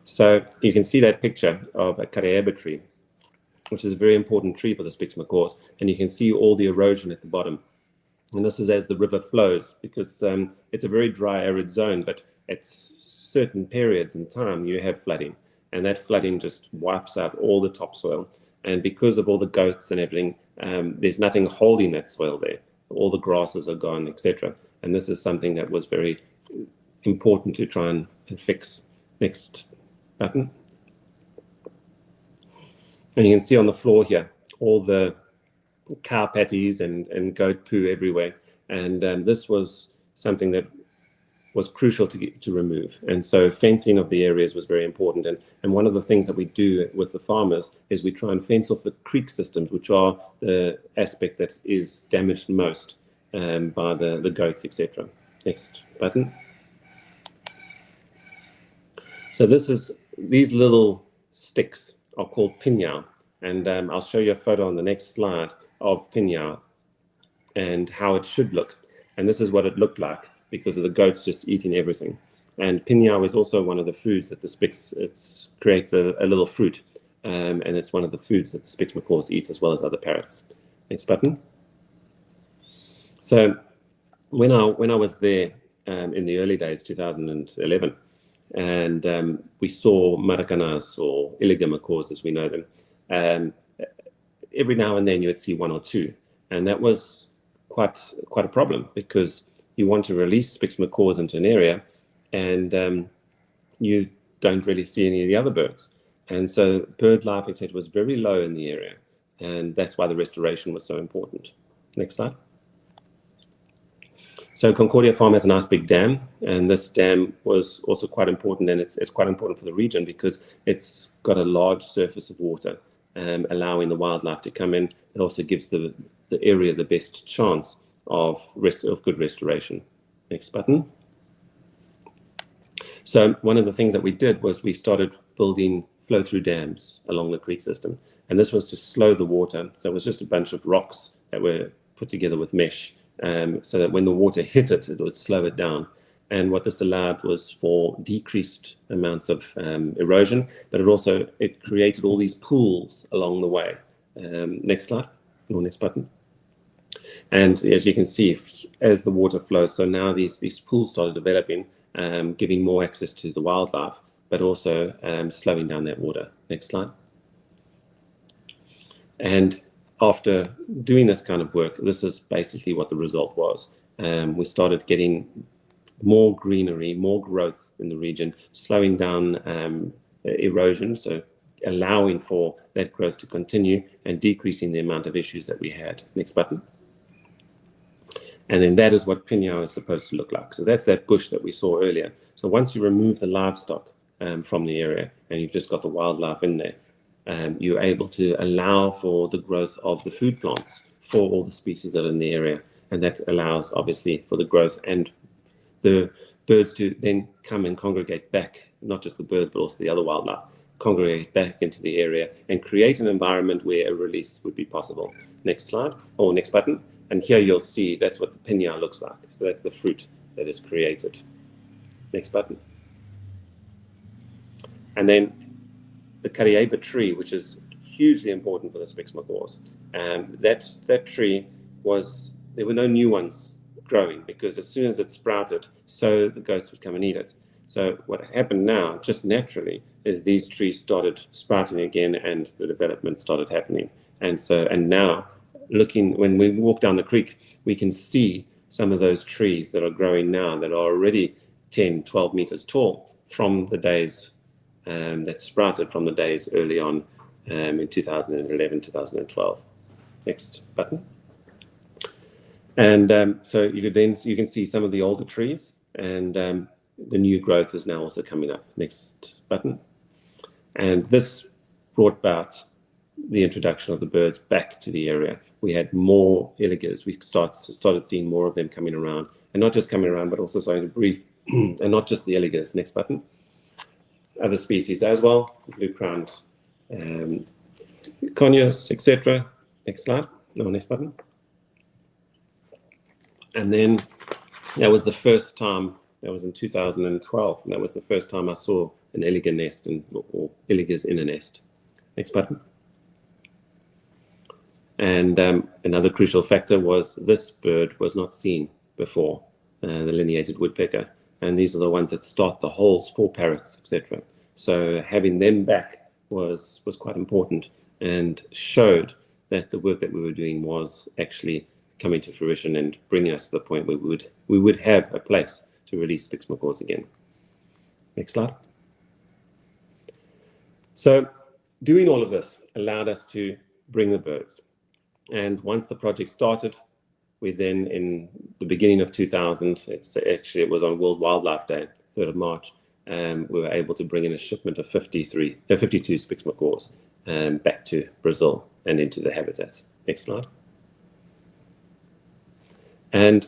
So you can see that picture of a kareeba tree, which is a very important tree for the Spix macaws, and you can see all the erosion at the bottom. And this is as the river flows, because it's a very dry, arid zone, but at certain periods in time you have flooding, and that flooding just wipes out all the topsoil. And because of all the goats and everything, there's nothing holding that soil there. all the grasses are gone, etc. And this is something that was very important to try and fix. Next button. And you can see on the floor here all the cow patties and goat poo everywhere. And this was something that was crucial to remove. And so fencing of the areas was very important. And one of the things that we do with the farmers is we try and fence off the creek systems, which are the aspect that is damaged most by the goats, etc. Next button. So these little sticks are called pinyao, and I'll show you a photo on the next slide of pinyao and how it should look. And this is what it looked like because of the goats just eating everything. And pinyao is also one of the foods that the Spix, it creates a little fruit, and it's one of the foods that the Spix macaws eat as well as other parrots. Next button. So when I was there in the early days, 2011, and we saw maracanas, or iliga macaws as we know them. Every now and then you would see one or two, and that was quite a problem because you want to release Spix macaws into an area, and you don't really see any of the other birds. And so bird life, etc., was very low in the area, and that's why the restoration was so important. Next slide. So Concordia Farm has a nice big dam, and this dam was also quite important, and it's quite important for the region because it's got a large surface of water, allowing the wildlife to come in. It also gives the area the best chance of good restoration. Next button. So one of the things that we did was we started building flow-through dams along the creek system, and this was to slow the water. So it was just a bunch of rocks that were put together with mesh, so that when the water hit it, it would slow it down. And what this allowed was for decreased amounts of erosion, but it created all these pools along the way. Next slide, or next button. And as you can see, as the water flows, so now these pools started developing, giving more access to the wildlife, but also slowing down that water. Next slide. And after doing this kind of work, this is basically what the result was. We started getting more greenery, more growth in the region, slowing down erosion, so allowing for that growth to continue and decreasing the amount of issues that we had. Next button. And then that is what pinyao is supposed to look like. So that's that bush that we saw earlier. So once you remove the livestock from the area and you've just got the wildlife in there, you're able to allow for the growth of the food plants for all the species that are in the area. And that allows, obviously, for the growth and the birds to then come and congregate back, not just the birds, but also the other wildlife, congregate back into the area and create an environment where a release would be possible. Next slide, or next button. And here you'll see that's what the pinyao looks like. So that's the fruit that is created. Next button. And then the cariaba tree, which is hugely important for the Spix macaws. That tree there were no new ones growing because as soon as it sprouted, so the goats would come and eat it. So what happened now, just naturally, is these trees started sprouting again and the development started happening. And now, when we walk down the creek, we can see some of those trees that are growing now that are already 10, 12 meters tall from the days that sprouted from the days early on in 2011, 2012. Next button. And so you can see some of the older trees, and the new growth is now also coming up. Next button. And this brought about the introduction of the birds back to the area. We had more iligas. We started seeing more of them coming around, and not just coming around, but also starting to breed, and not just the iligas. Next button. Other species as well, blue-crowned conures, etc. Next slide. No, next button. And then that was the first time, that was in 2012, and that was the first time I saw an iliga nest or iligas in a nest. Next button. And another crucial factor was this bird was not seen before, the lineated woodpecker. And these are the ones that start the holes for parrots, etc. So having them back was quite important and showed that the work that we were doing was actually coming to fruition and bringing us to the point where we would have a place to release spix macaws again. Next slide. So doing all of this allowed us to bring the birds. And once the project started, we then, in the beginning of 2000, it was on World Wildlife Day, 3rd of March, we were able to bring in a shipment of 52 spix macaws back to Brazil and into the habitat. Next slide. And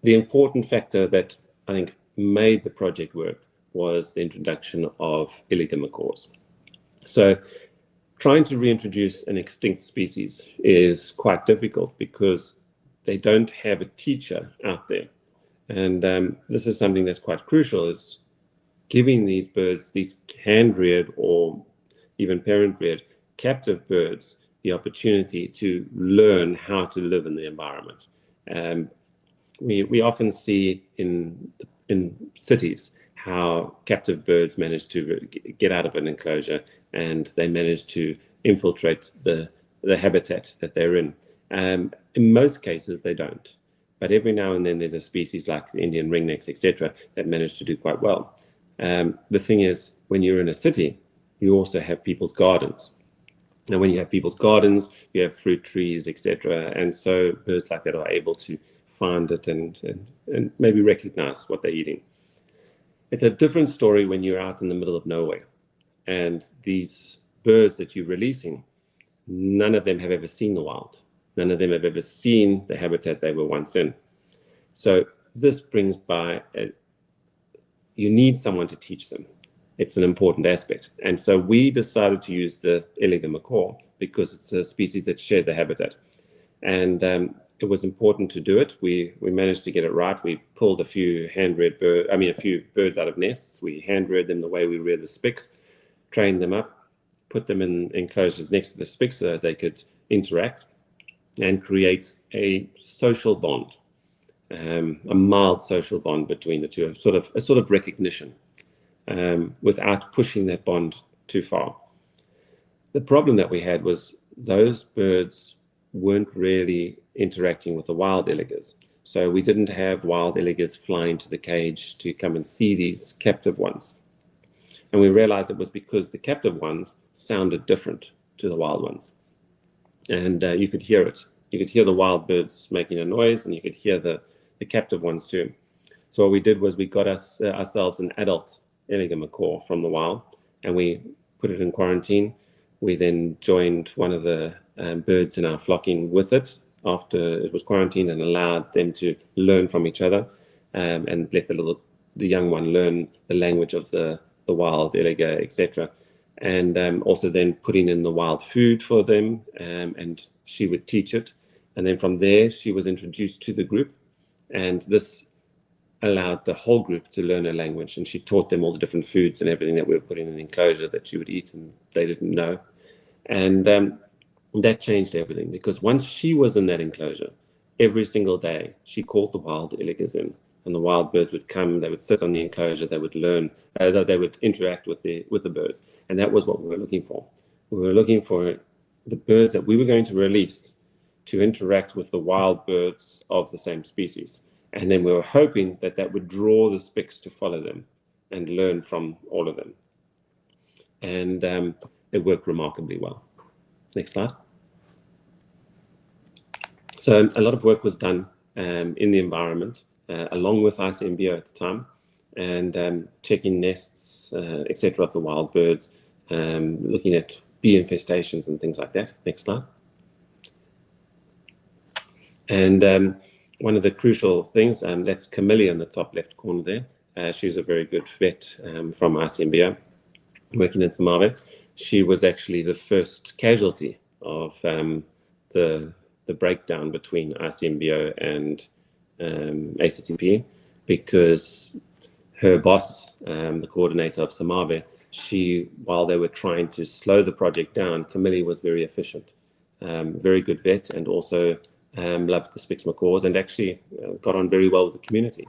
the important factor that I think made the project work was the introduction of iliga macaws. So trying to reintroduce an extinct species is quite difficult because they don't have a teacher out there. And this is something that's quite crucial, is giving these birds, these hand-reared or even parent-reared captive birds, the opportunity to learn how to live in the environment. We often see in cities how captive birds manage to get out of an enclosure and they manage to infiltrate the habitat that they're in. In most cases, they don't. But every now and then there's a species like the Indian ringnecks, etc., that manage to do quite well. The thing is, when you're in a city, you also have people's gardens. And when you have people's gardens, you have fruit trees, etc. And so birds like that are able to find it and maybe recognize what they're eating. It's a different story when you're out in the middle of nowhere. And these birds that you're releasing, none of them have ever seen the wild. None of them have ever seen the habitat they were once in. So this brings by, you need someone to teach them. It's an important aspect. And so we decided to use the iliga macaw because it's a species that shared the habitat. And it was important to do it. We managed to get it right. We pulled a few birds out of nests. We hand-reared them the way we rear the spix, trained them up, put them in enclosures next to the spix so that they could interact and create a social bond, a mild social bond between the two, a sort of recognition, without pushing that bond too far. The problem that we had was those birds weren't really interacting with the wild iligas. So we didn't have wild iligas flying to the cage to come and see these captive ones. And we realized it was because the captive ones sounded different to the wild ones. And you could hear it. You could hear the wild birds making a noise, and you could hear the captive ones too. So what we did was we got ourselves an adult iliga macaw from the wild, and we put it in quarantine. We then joined one of the birds in our flocking with it after it was quarantined and allowed them to learn from each other, and let the young one learn the language of the wild iliga, etc. And also then putting in the wild food for them, and she would teach it. And then from there, she was introduced to the group, and this allowed the whole group to learn her language. And she taught them all the different foods and everything that we were putting in the enclosure that she would eat and they didn't know. And that changed everything, because once she was in that enclosure, every single day, she called the wild iligas in. And the wild birds would come, they would sit on the enclosure, they would learn, they would interact with the birds. And that was what we were looking for. We were looking for the birds that we were going to release to interact with the wild birds of the same species. And then we were hoping that that would draw the spix to follow them and learn from all of them. And it worked remarkably well. Next slide. So a lot of work was done in the environment, along with ICMBio at the time, and checking nests, etc. of the wild birds, looking at bee infestations and things like that. Next slide. And one of the crucial things, that's Camilla in the top left corner there. She's a very good vet from ICMBio, working in Samave. She was actually the first casualty of the breakdown between ICMBio and ACTP, because her boss, the coordinator of Samave, while they were trying to slow the project down, Camilla was very efficient, very good vet, and also loved the spix macaws, and actually got on very well with the community.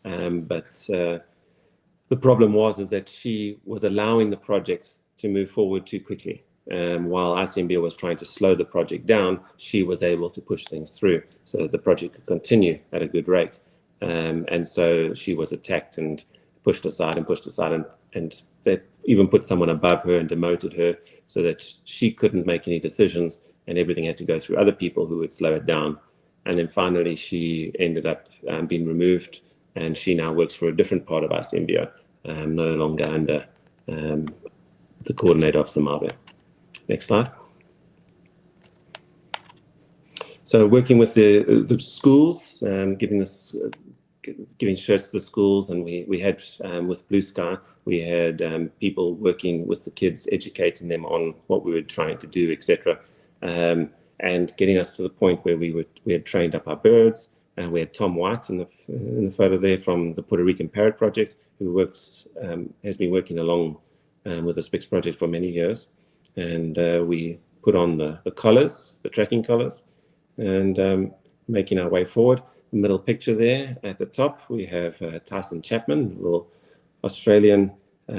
But the problem is that she was allowing the project to move forward too quickly. while ICMBio was trying to slow the project down, she was able to push things through so that the project could continue at a good rate. And so she was attacked and pushed aside, and they even put someone above her and demoted her so that she couldn't make any decisions, and everything had to go through other people who would slow it down. And then finally, she ended up being removed, and she now works for a different part of ICMBio, no longer under the coordinator of Zimbabwe. Next slide. So working with the schools, giving shirts to the schools, and we had with Blue Sky, we had people working with the kids, educating them on what we were trying to do, etc., and getting us to the point where we had trained up our birds. And we had Tom White in the photo there from the Puerto Rican Parrot Project, who has been working along with the SPIX project for many years. And we put on the collars, the tracking collars, and making our way forward. The middle picture there at the top, we have Tyson Chapman, a little Australian,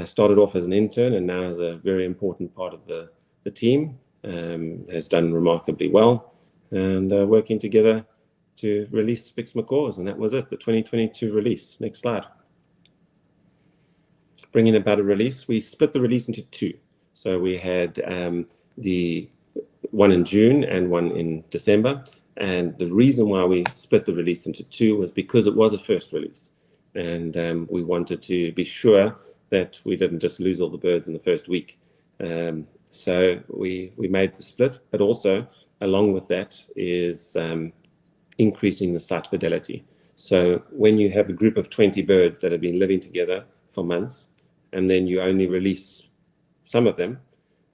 started off as an intern and now is a very important part of the team, has done remarkably well, and working together to release SPIX macaws, and that was it, the 2022 release. Next slide. Bringing about a release, we split the release into two. So we had the one in June and one in December. And the reason why we split the release into two was because it was a first release. And we wanted to be sure that we didn't just lose all the birds in the first week. So we made the split, but also along with that is increasing the site fidelity. So when you have a group of 20 birds that have been living together for months, and then you only release some of them,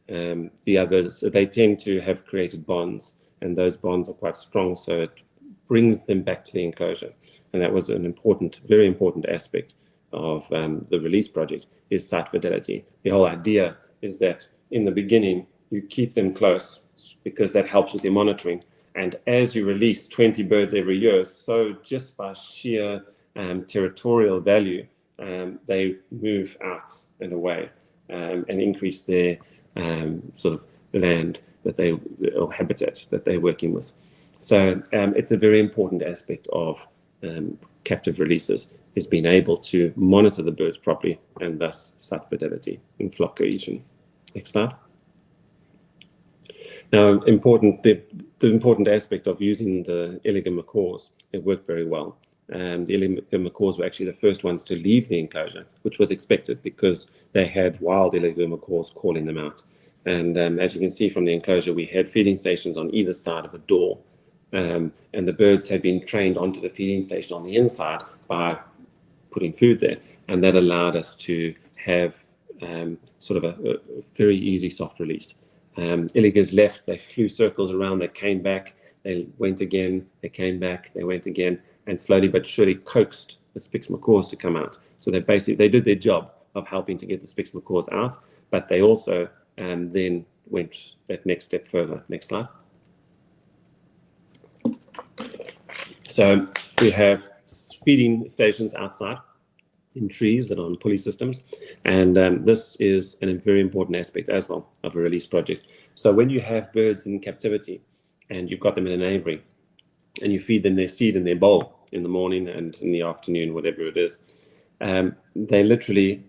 the others, they tend to have created bonds, and those bonds are quite strong, so it brings them back to the enclosure. And that was an important, very important aspect of the release project, is site fidelity. The whole idea is that in the beginning, you keep them close because that helps with your monitoring. And as you release 20 birds every year, so just by sheer territorial value, they move out and away and increase their sort of land that or habitat that they're working with. So it's a very important aspect of captive releases, is being able to monitor the birds properly and thus site fidelity and flock cohesion. Next slide. Now, the important aspect of using the Iligan macaws, it worked very well. The Iligan macaws were actually the first ones to leave the enclosure, which was expected because they had wild Iligan macaws calling them out. And as you can see from the enclosure, we had feeding stations on either side of a door. And the birds had been trained onto the feeding station on the inside by putting food there. And that allowed us to have sort of a very easy soft release. Illigans left, they flew circles around, they came back, they went again, they came back, they went again, and slowly but surely coaxed the SPIX macaws to come out. So they did their job of helping to get the SPIX macaws out, but they also then went that next step further. Next slide. So we have feeding stations outside in trees that are on pulley systems, and this is a very important aspect as well of a release project. So when you have birds in captivity and you've got them in an aviary and you feed them their seed in their bowl in the morning and in the afternoon, whatever it is, they literally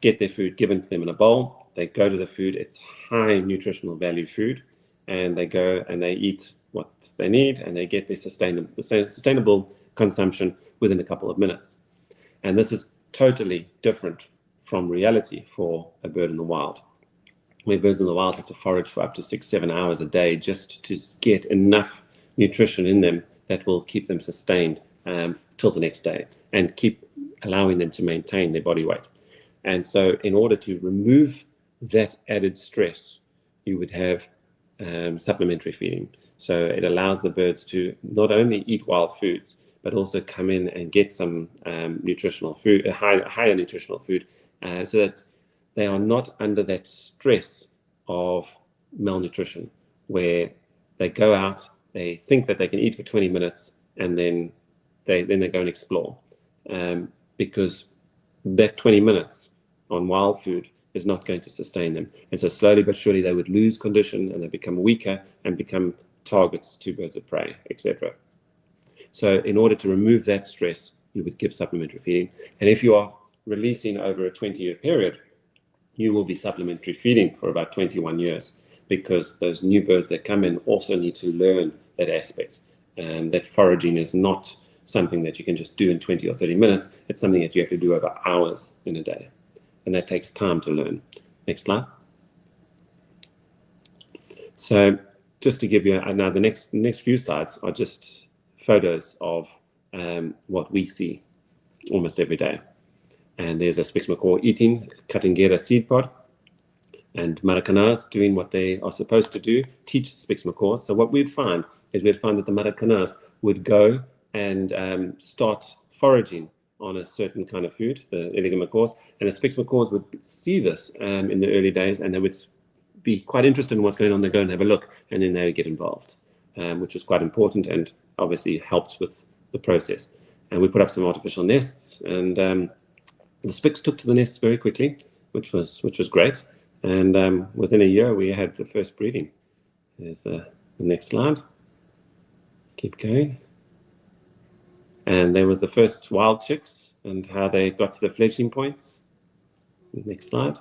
get their food given to them in a bowl. They go to the food, it's high nutritional value food, and they go and they eat what they need, and they get their sustainable consumption within a couple of minutes. And this is totally different from reality for a bird in the wild, where birds in the wild have to forage for up to 6-7 hours a day just to get enough nutrition in them that will keep them sustained till the next day and keep allowing them to maintain their body weight. And so in order to remove that added stress, you would have supplementary feeding. So it allows the birds to not only eat wild foods, but also come in and get some nutritional food, higher nutritional food, so that they are not under that stress of malnutrition, where they go out, they think that they can eat for 20 minutes, and then they go and explore, because that 20 minutes on wild food is not going to sustain them. And so slowly but surely they would lose condition and they become weaker and become targets to birds of prey, etc. So in order to remove that stress, you would give supplementary feeding. And if you are releasing over a 20-year period, you will be supplementary feeding for about 21 years, because those new birds that come in also need to learn that aspect. And that foraging is not something that you can just do in 20 or 30 minutes. It's something that you have to do over hours in a day. And that takes time to learn. Next slide. So just to give you, now the next few slides are just photos of what we see almost every day. And there's a Spix macaw eating Katingera seed pod, and Maracanãs doing what they are supposed to do, teach Spix macaws. So what we'd find is that the Maracanãs would go and start foraging on a certain kind of food, the elegant macaws, and the Spix macaws would see this in the early days, and they would be quite interested in what's going on. They go and have a look, and then they would get involved, which was quite important and obviously helped with the process. And we put up some artificial nests, and the Spix took to the nests very quickly, which was great. And within a year, we had the first breeding. There's the next slide. Keep going. And there was the first wild chicks and how they got to the fledgling points. Next slide.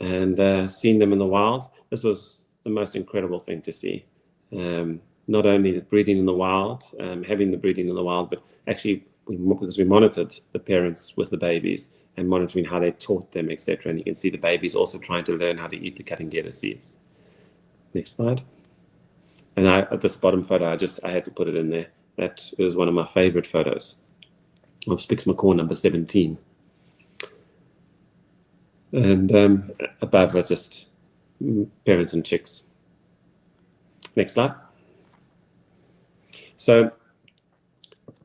And seeing them in the wild, this was the most incredible thing to see. Not only the breeding in the wild, having the breeding in the wild, but actually because we monitored the parents with the babies and monitoring how they taught them, etc. And you can see the babies also trying to learn how to eat the Katingera seeds. Next slide. And at this bottom photo, I had to put it in there. That is one of my favorite photos of Spix macaw number 17. And above are just parents and chicks. Next slide. So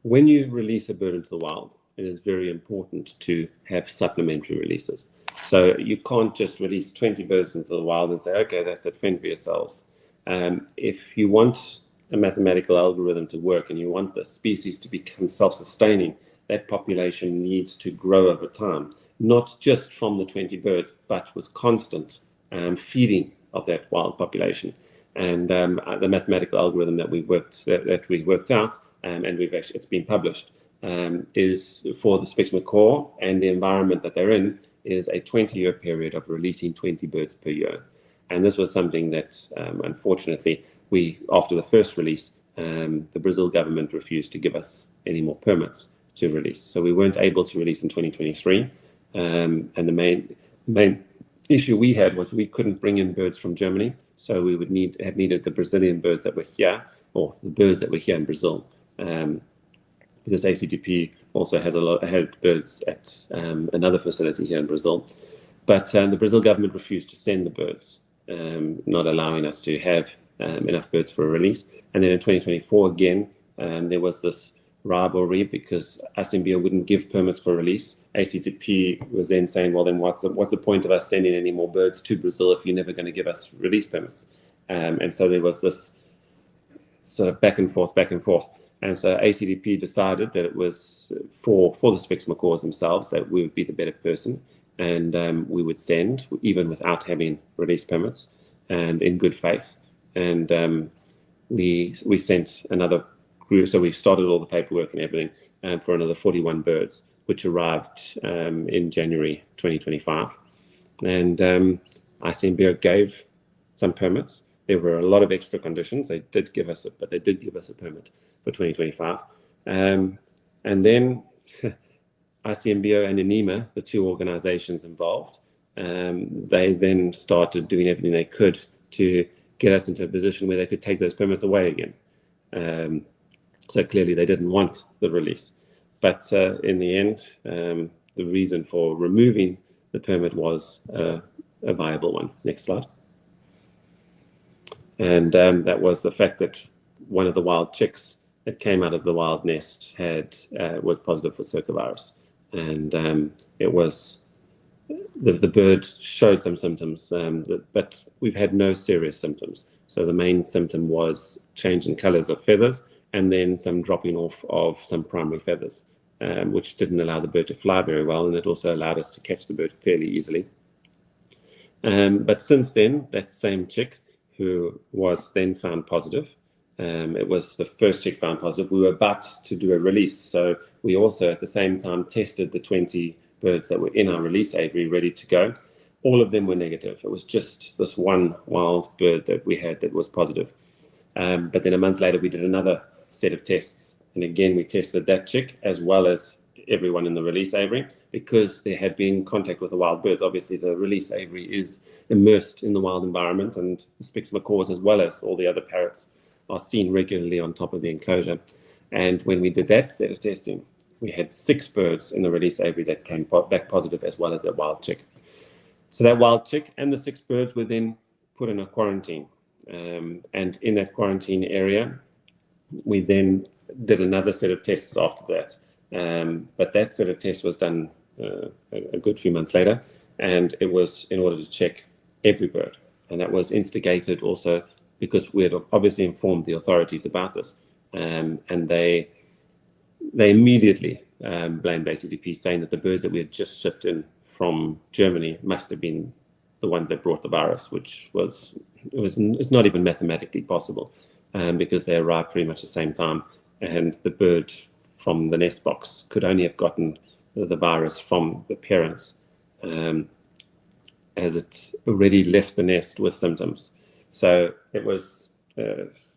when you release a bird into the wild, it is very important to have supplementary releases. So you can't just release 20 birds into the wild and say, okay, that's it, fend for yourselves. If you want a mathematical algorithm to work and you want the species to become self-sustaining, that population needs to grow over time, not just from the 20 birds, but with constant feeding of that wild population. And the mathematical algorithm that we worked out, and it's been published, is for the Spix macaw and the environment that they're in, is a 20-year period of releasing 20 birds per year. And this was something that, unfortunately, after the first release, the Brazil government refused to give us any more permits to release. So we weren't able to release in 2023. And the main issue we had was we couldn't bring in birds from Germany. So we would have needed the Brazilian birds that were here, or the birds that were here in Brazil. Because ACTP also had birds at another facility here in Brazil. But the Brazil government refused to send the birds, not allowing us to have enough birds for a release. And then in 2024, again, there was this rivalry because ASEMBIA wouldn't give permits for release. ACTP was then saying, well, then what's the point of us sending any more birds to Brazil if you're never going to give us release permits? And so there was this sort of back and forth. And so ACTP decided that it was for the Spix macaws themselves that we would be the better person, and we would send, even without having release permits, and in good faith. And we sent another group, so we started all the paperwork and everything for another 41 birds, which arrived in January 2025. And ICMBio gave some permits. There were a lot of extra conditions. They did give us a permit for 2025. And then ICMBio and INEMA, the two organizations involved, they then started doing everything they could to get us into a position where they could take those permits away again. So clearly they didn't want the release. But in the end, the reason for removing the permit was a viable one. Next slide. And that was the fact that one of the wild chicks that came out of the wild nest was positive for circovirus. And it was, the bird showed some symptoms, but we've had no serious symptoms. So the main symptom was change in colors of feathers and then some dropping off of some primary feathers, which didn't allow the bird to fly very well. And it also allowed us to catch the bird fairly easily. But since then, that same chick who was then found positive, it was the first chick found positive. We were about to do a release. So we also at the same time tested the 20 birds that were in our release aviary ready to go. All of them were negative. It was just this one wild bird that we had that was positive. But then a month later, we did another set of tests. And again, we tested that chick as well as everyone in the release aviary, because there had been contact with the wild birds. Obviously, the release aviary is immersed in the wild environment, and the Spix macaws, as well as all the other parrots, are seen regularly on top of the enclosure. And when we did that set of testing, we had 6 birds in the release aviary that came back positive, as well as that wild chick. So that wild chick and the 6 birds were then put in a quarantine. And in that quarantine area, we then did another set of tests after that. But that set of tests was done a good few months later, and it was in order to check every bird. And that was instigated also because we had obviously informed the authorities about this. And they immediately blamed ACDP, saying that the birds that we had just shipped in from Germany must have been the ones that brought the virus, which it's not even mathematically possible, because they arrived pretty much the same time, and the bird from the nest box could only have gotten the virus from the parents, as it already left the nest with symptoms. So it was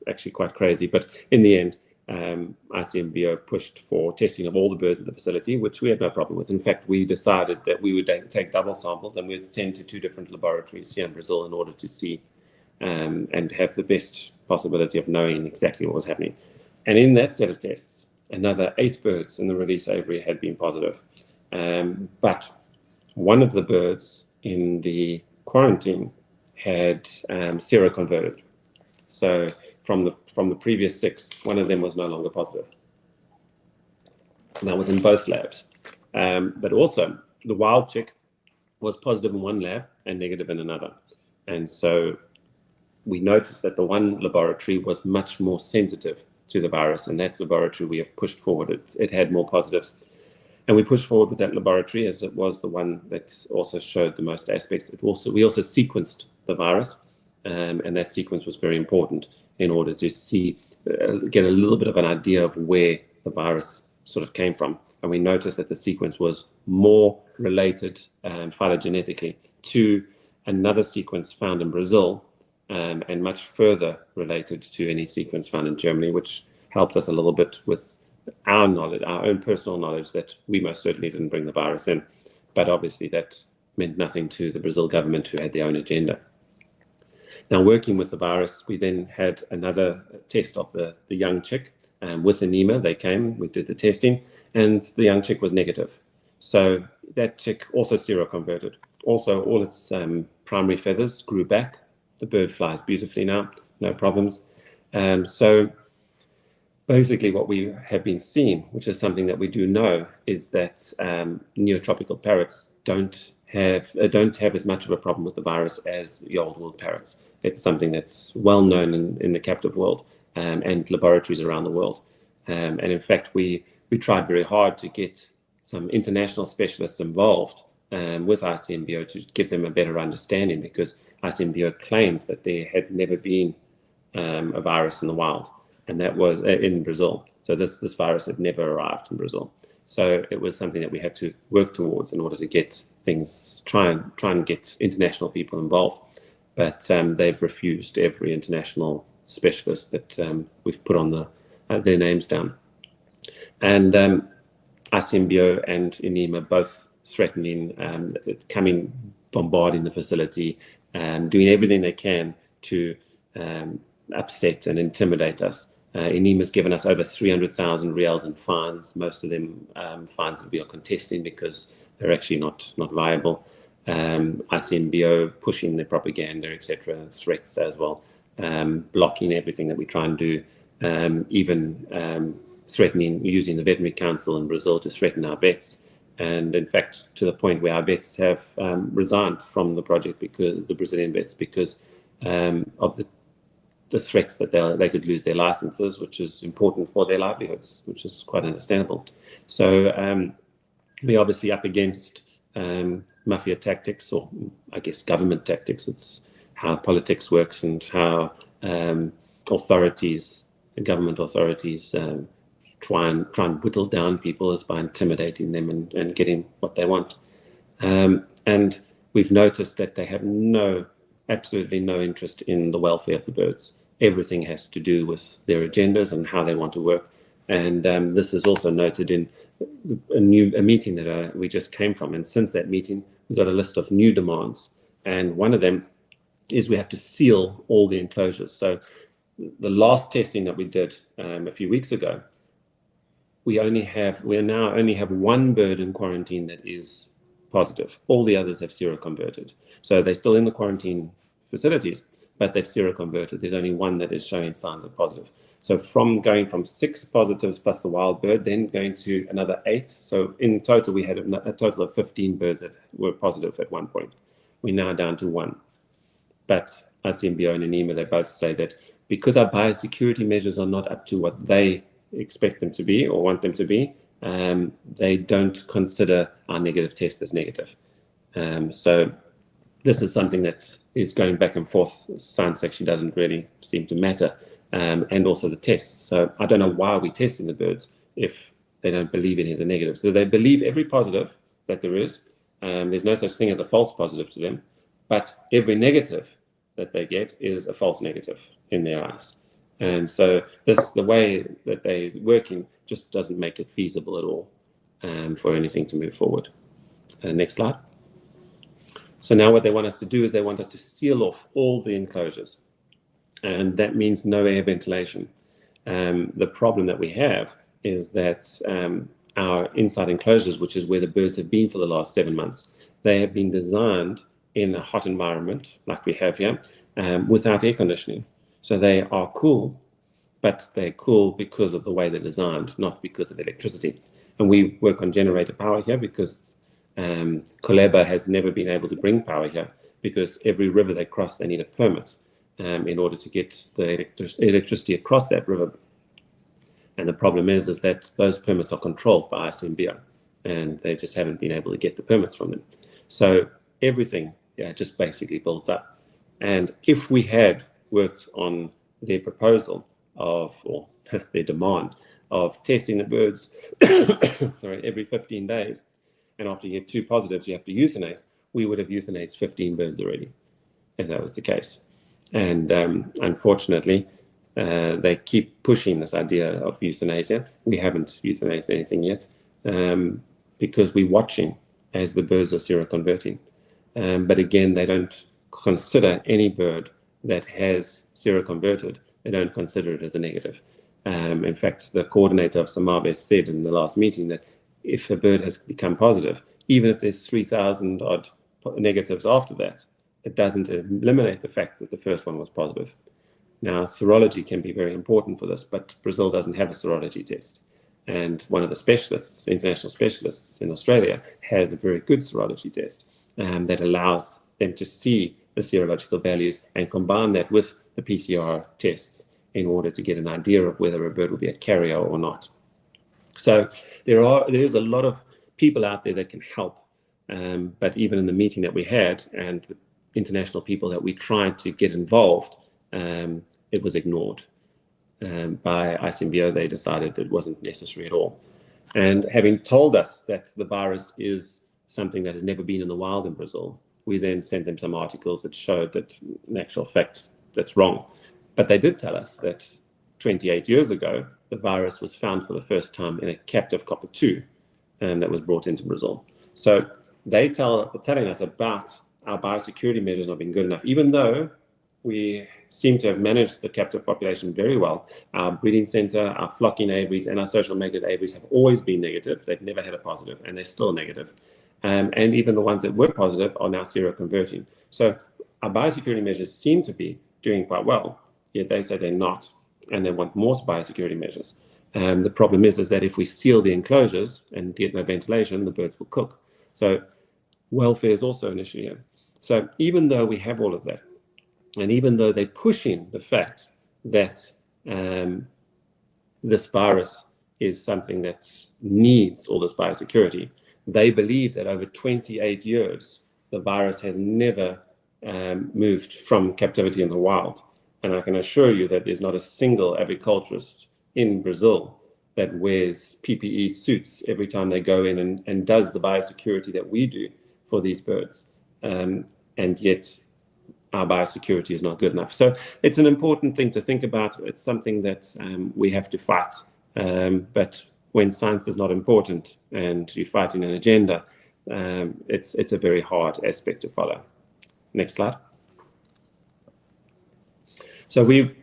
actually quite crazy. But in the end, ICMBio pushed for testing of all the birds at the facility, which we had no problem with. In fact, we decided that we would take double samples and we'd send to 2 different laboratories here in Brazil in order to see and have the best possibility of knowing exactly what was happening. And in that set of tests, another 8 birds in the release aviary had been positive. But one of the birds in the quarantine had seroconverted. So from the previous 6, one of them was no longer positive. And that was in both labs. But also, the wild chick was positive in one lab and negative in another. And so we noticed that the one laboratory was much more sensitive to the virus, and that laboratory we have pushed forward. It had more positives. And we pushed forward with that laboratory as it was the one that also showed the most aspects. We also sequenced the virus, and that sequence was very important in order to get a little bit of an idea of where the virus sort of came from. And we noticed that the sequence was more related phylogenetically to another sequence found in Brazil, and much further related to any sequence found in Germany, which helped us a little bit with our knowledge, our own personal knowledge, that we most certainly didn't bring the virus in. But obviously that meant nothing to the Brazil government, who had their own agenda. Now, working with the virus, we then had another test of the young chick with anemia. They came, we did the testing, and the young chick was negative. So that chick also seroconverted. Also, all its primary feathers grew back. The bird flies beautifully now, no problems. So basically what we have been seeing, which is something that we do know, is that neotropical parrots don't have as much of a problem with the virus as the old world parrots. It's something that's well known in the captive world and laboratories around the world. And in fact, we tried very hard to get some international specialists involved with ICMBio to give them a better understanding, because ICMBio claimed that there had never been a virus in the wild, and that was in Brazil. So this virus had never arrived in Brazil. So it was something that we had to work towards in order to get things, try and get international people involved. But they've refused every international specialist that we've put on their names down. And ICMBio and INEMA both threatening bombarding the facility, doing everything they can to upset and intimidate us. INEMA's given us over 300,000 reals in fines, most of them fines that we are contesting because they're actually not viable. ICMBio pushing their propaganda, etc., threats as well, blocking everything that we try and do, even threatening, using the Veterinary Council in Brazil to threaten our vets. And in fact, to the point where our vets have resigned from the project, because the Brazilian vets, because of the threats that they could lose their licenses, which is important for their livelihoods, which is quite understandable. So we're obviously up against mafia tactics, or I guess government tactics. It's how politics works and how government authorities try and whittle down people is by intimidating them and getting what they want. And we've noticed that they have absolutely no interest in the welfare of the birds. Everything has to do with their agendas and how they want to work. And this is also noted in a meeting that we just came from. And since that meeting, we got a list of new demands. And one of them is we have to seal all the enclosures. So the last testing that we did a few weeks ago, we now only have one bird in quarantine that is positive. All the others have seroconverted. So they're still in the quarantine facilities, but they've seroconverted. There's only one that is showing signs of positive. So going from 6 positives plus the wild bird, then going to another 8. So in total, we had a total of 15 birds that were positive at one point. We're now down to 1. But ICMBO and ANIMA, they both say that because our biosecurity measures are not up to what they expect them to be or want them to be, they don't consider our negative test as negative. So this is something that is going back and forth. Science actually doesn't really seem to matter, and also the tests. So I don't know why we're testing the birds if they don't believe any of the negatives. So they believe every positive that there is. There's no such thing as a false positive to them, but every negative that they get is a false negative in their eyes. And so the way that they're working just doesn't make it feasible at all for anything to move forward. Next slide. So now what they want us to do is they want us to seal off all the enclosures. And that means no air ventilation. The problem that we have is that our inside enclosures, which is where the birds have been for the last 7 months, they have been designed in a hot environment like we have here without air conditioning. So they are cool, but they're cool because of the way they're designed, not because of electricity. And we work on generator power here because Coleba has never been able to bring power here because every river they cross, they need a permit in order to get the electricity across that river. And the problem is that those permits are controlled by ICMBO, and they just haven't been able to get the permits from them. So everything just basically builds up. And if we had worked on their proposal or their demand of testing the birds every 15 days, and after you get 2 positives, you have to euthanize, we would have euthanized 15 birds already, if that was the case. And unfortunately, they keep pushing this idea of euthanasia. We haven't euthanized anything yet because we're watching as the birds are seroconverting. But again, they don't consider any bird that has seroconverted. They don't consider it as a negative. In fact, the coordinator of Samabe said in the last meeting that if a bird has become positive, even if there's 3,000 odd negatives after that, it doesn't eliminate the fact that the first one was positive. Now, serology can be very important for this, but Brazil doesn't have a serology test. And one of the specialists, international specialists in Australia, has a very good serology test that allows them to see the serological values and combine that with the PCR tests in order to get an idea of whether a bird will be a carrier or not. So there is a lot of people out there that can help. But even in the meeting that we had and the international people that we tried to get involved, it was ignored. By ICMBO, they decided it wasn't necessary at all. And having told us that the virus is something that has never been in the wild in Brazil, we then sent them some articles that showed that in actual fact, that's wrong. But they did tell us that 28 years ago, the virus was found for the first time in a captive cockatoo that was brought into Brazil. So they're telling us about our biosecurity measures not being good enough, even though we seem to have managed the captive population very well. Our breeding center, our flocking aviaries, and our social mated aviaries have always been negative. They've never had a positive, and they're still negative. And even the ones that were positive are now seroconverting. So our biosecurity measures seem to be doing quite well, yet they say they're not, and they want more biosecurity measures. The problem is that if we seal the enclosures and get no ventilation, the birds will cook. So welfare is also an issue here. So even though we have all of that, and even though they're pushing the fact that this virus is something that needs all this biosecurity, they believe that over 28 years, the virus has never moved from captivity in the wild. And I can assure you that there's not a single agriculturist in Brazil that wears PPE suits every time they go in and does the biosecurity that we do for these birds. And yet our biosecurity is not good enough. So it's an important thing to think about. It's something that we have to fight. But when science is not important and you're fighting an agenda, it's a very hard aspect to follow. Next slide. So we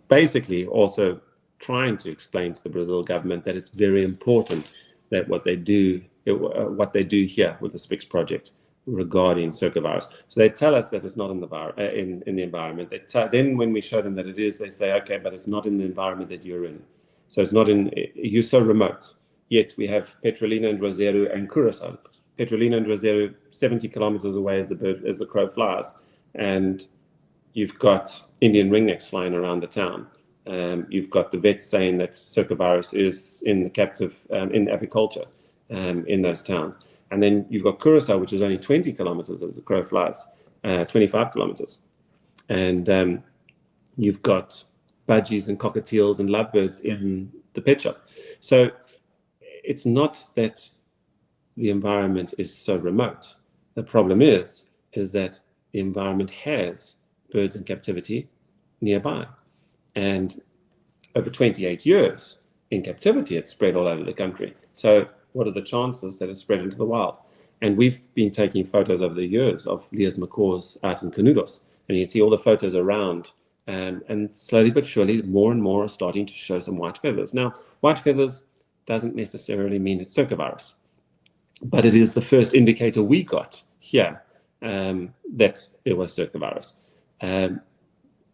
basically also trying to explain to the Brazil government that it's very important that what they do here with the SPICS project regarding circovirus. So they tell us that it's not in the in the environment. Then when we show them that it is, they say, okay, but it's not in the environment that you're in. So it's not in, you're so remote. Yet we have Petrolina and Juazeiro and Curaçao. Petrolina and Juazeiro 70 kilometers away as the crow flies, and you've got Indian ringnecks flying around the town. You've got the vets saying that circovirus is in the captive in agriculture in those towns. And then you've got Curaçao, which is only 20 kilometers as the crow flies, 25 kilometers. And you've got budgies and cockatiels and lovebirds in the pet shop. So it's not that the environment is so remote. The problem is that the environment has birds in captivity nearby. And over 28 years in captivity, it's spread all over the country. So what are the chances that it's spread into the wild? And we've been taking photos over the years of Lear's macaws out in Canudos. And you see all the photos around, and slowly but surely, more and more are starting to show some white feathers. Now, white feathers doesn't necessarily mean it's circovirus, but it is the first indicator we got here that it was circovirus.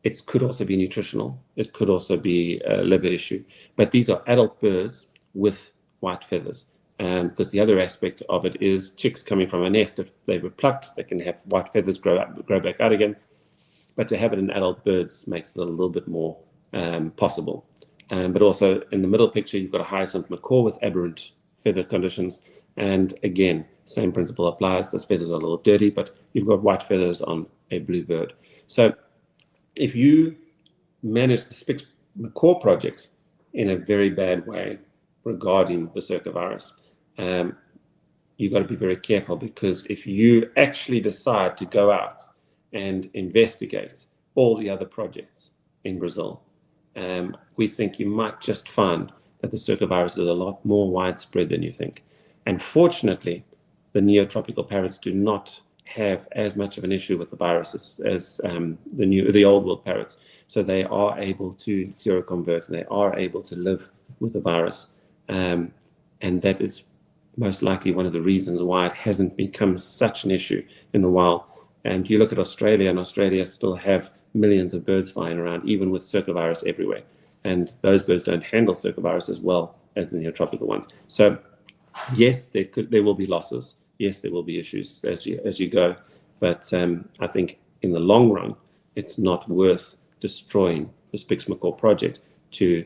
It could also be nutritional. It could also be a liver issue. But these are adult birds with white feathers. Because the other aspect of it is chicks coming from a nest. If they were plucked, they can have white feathers grow back out again. But to have it in adult birds makes it a little bit more possible. But also in the middle picture, you've got a hyacinth macaw with aberrant feather conditions. And again, same principle applies. Those feathers are a little dirty, but you've got white feathers on a blue bird. So if you manage the SPICS macaw project in a very bad way regarding the circovirus, you've got to be very careful, because if you actually decide to go out and investigate all the other projects in Brazil, we think you might just find that the circovirus is a lot more widespread than you think. And fortunately, the neotropical parrots do not have as much of an issue with the virus as the old world parrots. So they are able to seroconvert, and they are able to live with the virus. And that is most likely one of the reasons why it hasn't become such an issue in the wild. And you look at Australia, and Australia still have millions of birds flying around, even with circovirus everywhere. And those birds don't handle circovirus as well as the neotropical ones. So yes, there will be losses. Yes, there will be issues as you go. But I think in the long run, it's not worth destroying the SPICS macaw project to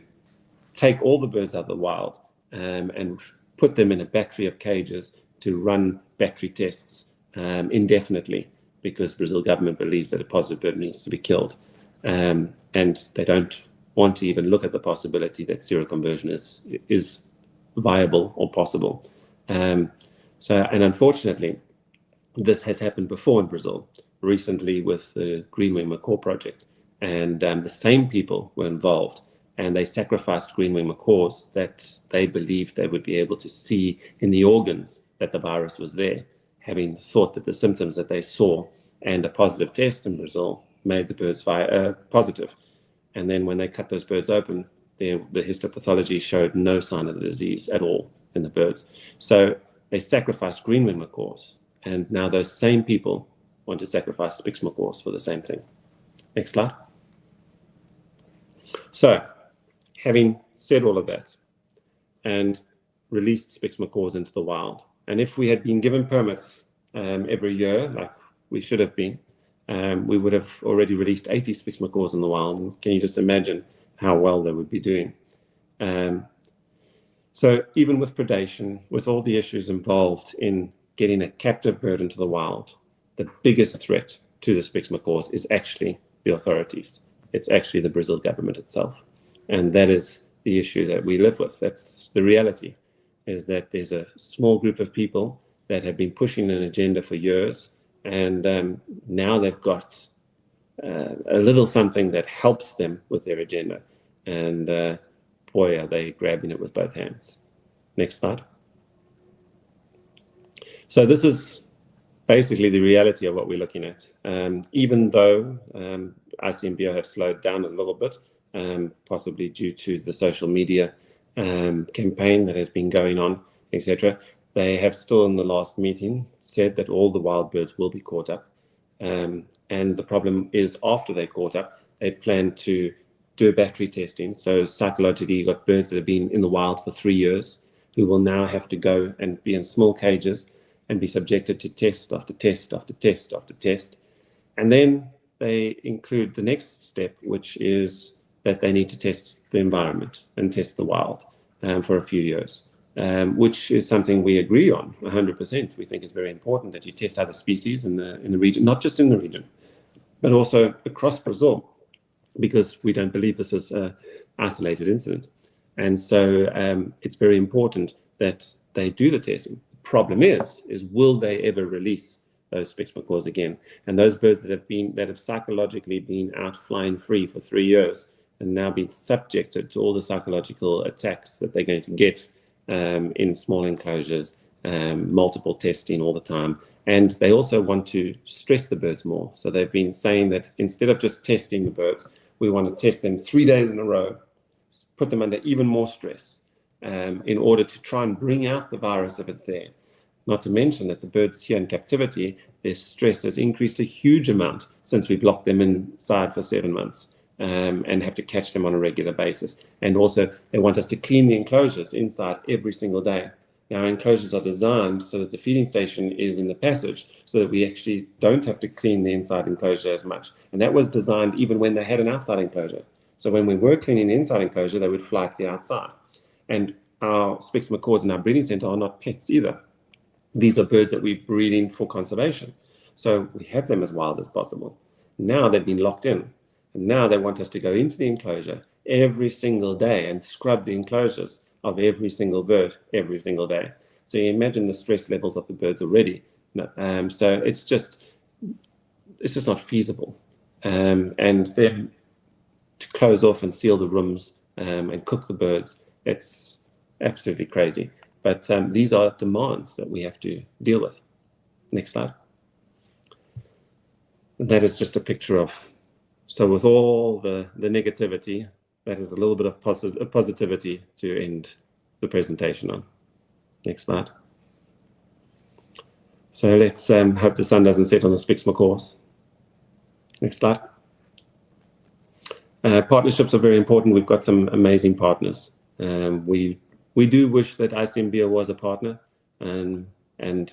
take all the birds out of the wild and put them in a battery of cages to run battery tests indefinitely, because Brazil government believes that a positive bird needs to be killed. And they don't want to even look at the possibility that seroconversion is viable or possible. And unfortunately, this has happened before in Brazil, recently with the green-winged macaw project. And the same people were involved, and they sacrificed green-winged macaws that they believed they would be able to see in the organs that the virus was there, having thought that the symptoms that they saw and a positive test in Brazil made the birds positive. And then when they cut those birds open, the histopathology showed no sign of the disease at all in the birds. So they sacrificed green-winged macaws, and now those same people want to sacrifice SPICS macaws for the same thing. Next slide. So, having said all of that and released SPICS macaws into the wild, and if we had been given permits every year, like we should have been, we would have already released 80 SPICS macaws in the wild. Can you just imagine how well they would be doing? So even with predation, with all the issues involved in getting a captive bird into the wild, the biggest threat to the spix macaws is actually the authorities. It's actually the Brazil government itself. And that is the issue that we live with. That's the reality, is that there's a small group of people that have been pushing an agenda for years, and now they've got a little something that helps them with their agenda. And boy, are they grabbing it with both hands. Next slide. So this is basically the reality of what we're looking at. Even though ICMBio have slowed down a little bit, possibly due to the social media campaign that has been going on, etc., they have still in the last meeting said that all the wild birds will be caught up. And the problem is, after they're caught up, they plan to do a battery testing. So psychologically, you've got birds that have been in the wild for 3 years who will now have to go and be in small cages and be subjected to test after test after test after test. And then they include the next step, which is that they need to test the environment and test the wild for a few years, which is something we agree on 100%. We think it's very important that you test other species in the region, not just in the region, but also across Brazil, because we don't believe this is an isolated incident. And so it's very important that they do the testing. The problem is will they ever release those spix macaws again? And those birds that have psychologically been out flying free for 3 years and now been subjected to all the psychological attacks that they're going to get in small enclosures, multiple testing all the time. And they also want to stress the birds more. So they've been saying that instead of just testing the birds, we want to test them 3 days in a row, put them under even more stress in order to try and bring out the virus if it's there. Not to mention that the birds here in captivity, their stress has increased a huge amount since we've locked them inside for 7 months and have to catch them on a regular basis. And also they want us to clean the enclosures inside every single day. Now, our enclosures are designed so that the feeding station is in the passage so that we actually don't have to clean the inside enclosure as much. And that was designed even when they had an outside enclosure. So when we were cleaning the inside enclosure, they would fly to the outside. And our spix macaws in our breeding center are not pets either. These are birds that we're breeding for conservation. So we have them as wild as possible. Now they've been locked in. And now they want us to go into the enclosure every single day and scrub the enclosures of every single bird every single day. So you imagine the stress levels of the birds already. So it's just not feasible. And then to close off and seal the rooms and cook the birds, it's absolutely crazy. But these are demands that we have to deal with. Next slide. And that is just a picture of, so with all the negativity, that is a little bit of positivity to end the presentation on. Next slide. So let's hope the sun doesn't set on the spix macaws. Next slide. Partnerships are very important. We've got some amazing partners. We do wish that ICMBio was a partner and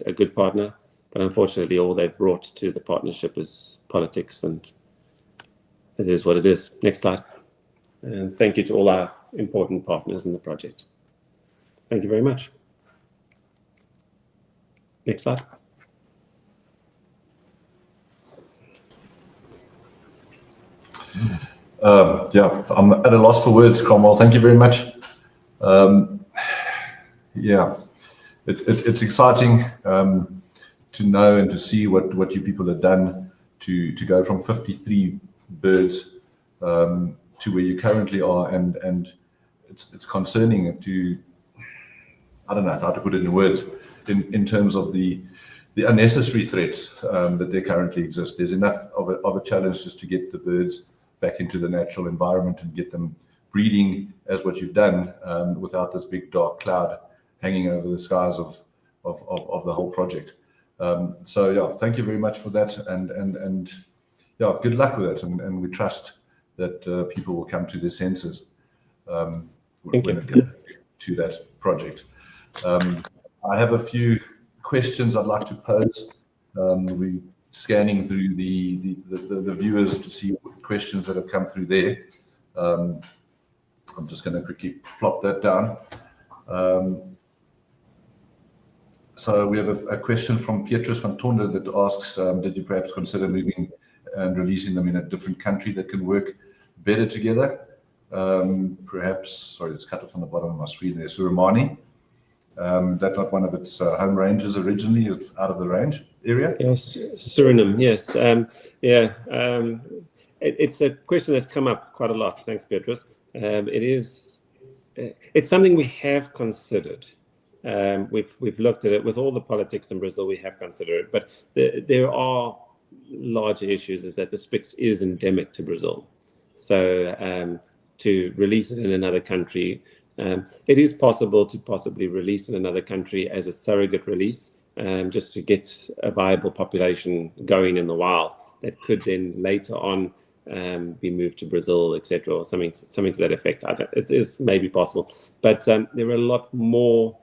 a good partner, but unfortunately all they've brought to the partnership is politics, and it is what it is. Next slide. And thank you to all our important partners in the project. Thank you very much. Next slide. Yeah, I'm at a loss for words, Cromwell. Thank you very much. Yeah, it's exciting to know and to see what you people have done to go from 53 birds to where you currently are, and it's concerning to, I don't know how to put it in words, in terms of the unnecessary threats that there currently exist. There's enough of a challenge just to get the birds back into the natural environment and get them breeding as what you've done without this big dark cloud hanging over the skies of the whole project. So yeah, thank you very much for that, and yeah, good luck with it, and we trust that people will come to their senses when it comes to that project. I have a few questions I'd like to pose. We're scanning through the viewers to see what questions that have come through there. I'm just going to quickly plop that down. So we have a question from Petrus van Tonder that asks, did you perhaps consider moving and releasing them in a different country that can work better together? Perhaps, sorry, it's cut off on the bottom of my screen there, Suramani. That's not one of its home ranges originally, it's out of the range area? Yes, Suriname, yes. It's a question that's come up quite a lot. Thanks, Petrus. It's something we have considered. We've looked at it with all the politics in Brazil. We have considered it, but there are larger issues. Is that the Spix is endemic to Brazil, so to release it in another country, it is possible to possibly release in another country as a surrogate release, just to get a viable population going in the wild that could then later on be moved to Brazil, etc., or something to that effect. It is maybe possible, but there are a lot more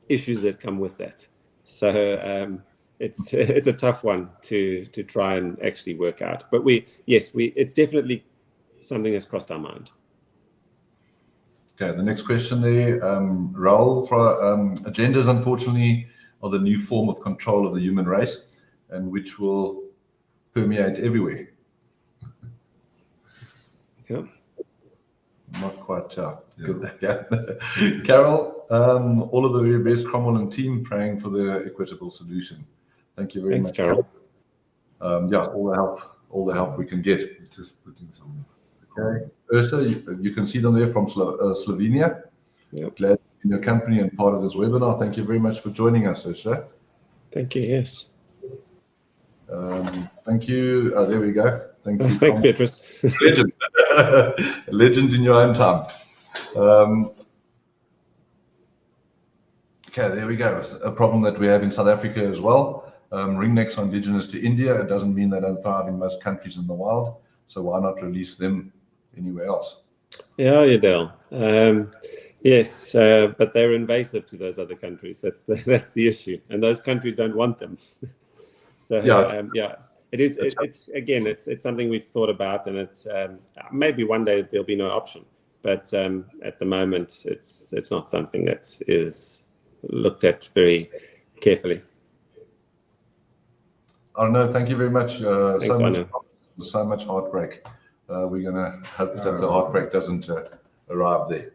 issues that come with that. So it's a tough one to try and actually work out. But it's definitely something that's crossed our mind. Okay, the next question there, Raul, for agendas, unfortunately, are the new form of control of the human race, and which will permeate everywhere. Yeah. Not quite good. Yeah. Carol, all of the very best, Cromwell and team, praying for the equitable solution. Thank you very much, Carol. All the help we can get. Just putting some. Okay, Ursa, you can see them there from Slovenia. Yep. Glad in your company and part of this webinar. Thank you very much for joining us, Ursa. Thank you. Yes. Thank you. There we go. Thank you. Thanks, Petrus. Legend. Legend in your own time. Okay, there we go. A problem that we have in South Africa as well. Ringnecks are indigenous to India. It doesn't mean they don't thrive in most countries in the wild. So why not release them anywhere else? Yeah, Adele. Yes, but they're invasive to those other countries. That's the issue, and those countries don't want them. So it is. It's something we've thought about, and it's maybe one day there'll be no option. But at the moment, it's not something that is looked at very carefully. Arno, thank you very much. Thanks, so much heartbreak. We're going to hope that the heartbreak doesn't arrive there.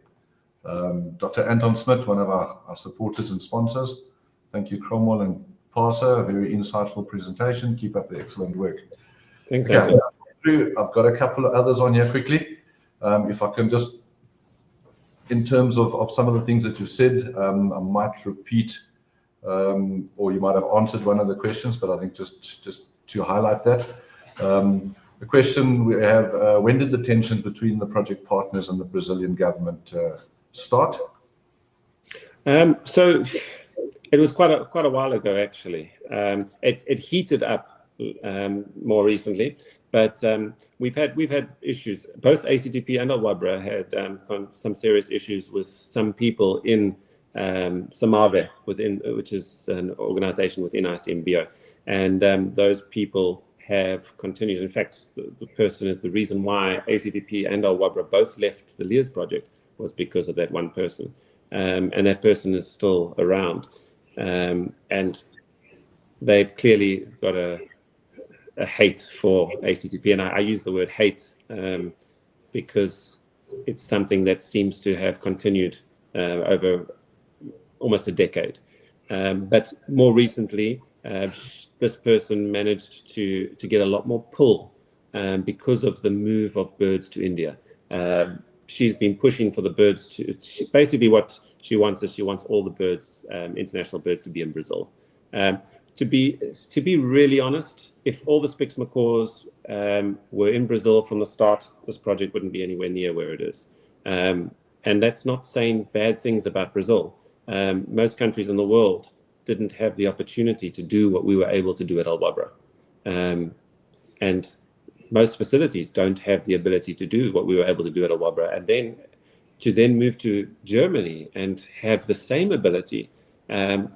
Dr. Anton Smith, one of our supporters and sponsors. Thank you, Cromwell and PASA. A very insightful presentation. Keep up the excellent work. Thanks, okay, I've got a couple of others on here quickly. If I can just, in terms of some of the things that you said, I might repeat, or you might have answered one of the questions, but I think just to highlight that. The question we have, when did the tension between the project partners and the Brazilian government start? So it was quite a while ago, actually. It heated up more recently, but we've had issues. Both ACTP and Al-Wabra had some serious issues with some people in Samave, which is an organization within ICMBO, and those people have continued. In fact, the person is the reason why ACTP and Al-Wabra both left the LEARS project was because of that one person. And that person is still around. And they've clearly got a hate for ACTP. And I use the word hate because it's something that seems to have continued over almost a decade. But more recently, this person managed to get a lot more pull because of the move of birds to India. She's been pushing for the birds basically what she wants is she wants all the birds, international birds, to be in Brazil. To be really honest, if all the Spix macaws were in Brazil from the start, this project wouldn't be anywhere near where it is. And that's not saying bad things about Brazil. Most countries in the world didn't have the opportunity to do what we were able to do at Al-Wabra. And most facilities don't have the ability to do what we were able to do at Al-Wabra. And then to move to Germany and have the same ability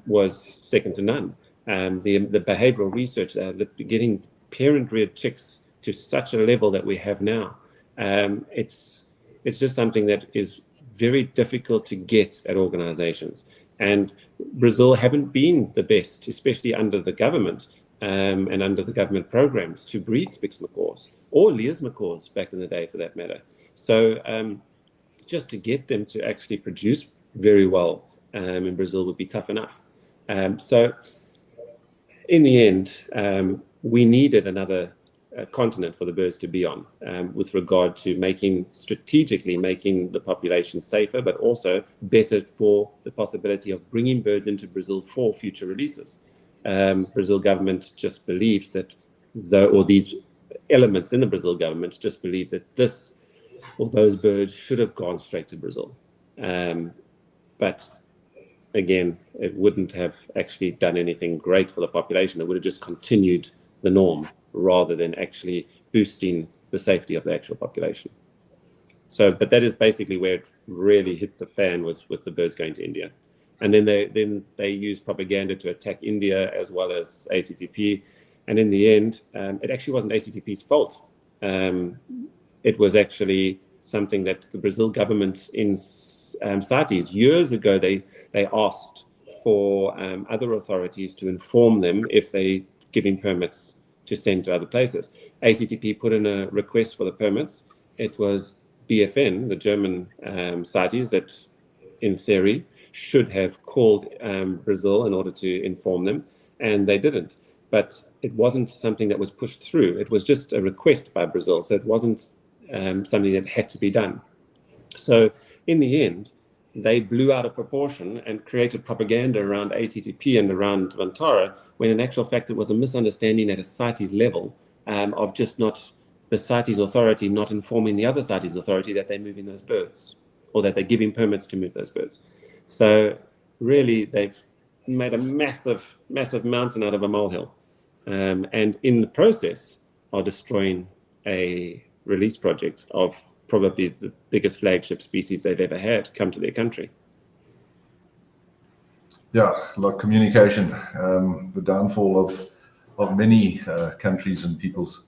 was second to none. The behavioral research, getting parent-reared chicks to such a level that we have now, it's just something that is very difficult to get at organizations. And Brazil haven't been the best, especially under the government and under the government programs, to breed Spix macaws or Lear's macaws back in the day, for that matter. So just to get them to actually produce very well in Brazil would be tough enough. So in the end, we needed another continent for the birds to be on, with regard to strategically making the population safer, but also better for the possibility of bringing birds into Brazil for future releases. Brazil government just believes that, or these elements in the Brazil government just believe that this or those birds should have gone straight to Brazil. But again, it wouldn't have actually done anything great for the population. It would have just continued the norm rather than actually boosting the safety of the actual population. So, but that is basically where it really hit the fan, was with the birds going to India. And then they used propaganda to attack India as well as ACTP. And in the end, it actually wasn't ACTP's fault. It was actually something that the Brazil government in CITES years ago, they asked for other authorities to inform them if they giving permits to send to other places. ACTP put in a request for the permits. It was BFN, the German CITES, that in theory should have called Brazil in order to inform them, and they didn't. But it wasn't something that was pushed through. It was just a request by Brazil, so it wasn't something that had to be done. So in the end, they blew out of proportion and created propaganda around ACTP and around Vantara, when in actual fact it was a misunderstanding at a CITES level of just not the CITES authority not informing the other CITES authority that they're moving those birds, or that they're giving permits to move those birds. So really, they've made a massive, massive mountain out of a molehill, and in the process are destroying a release project of probably the biggest flagship species they've ever had come to their country. Yeah, like communication, the downfall of many countries and peoples,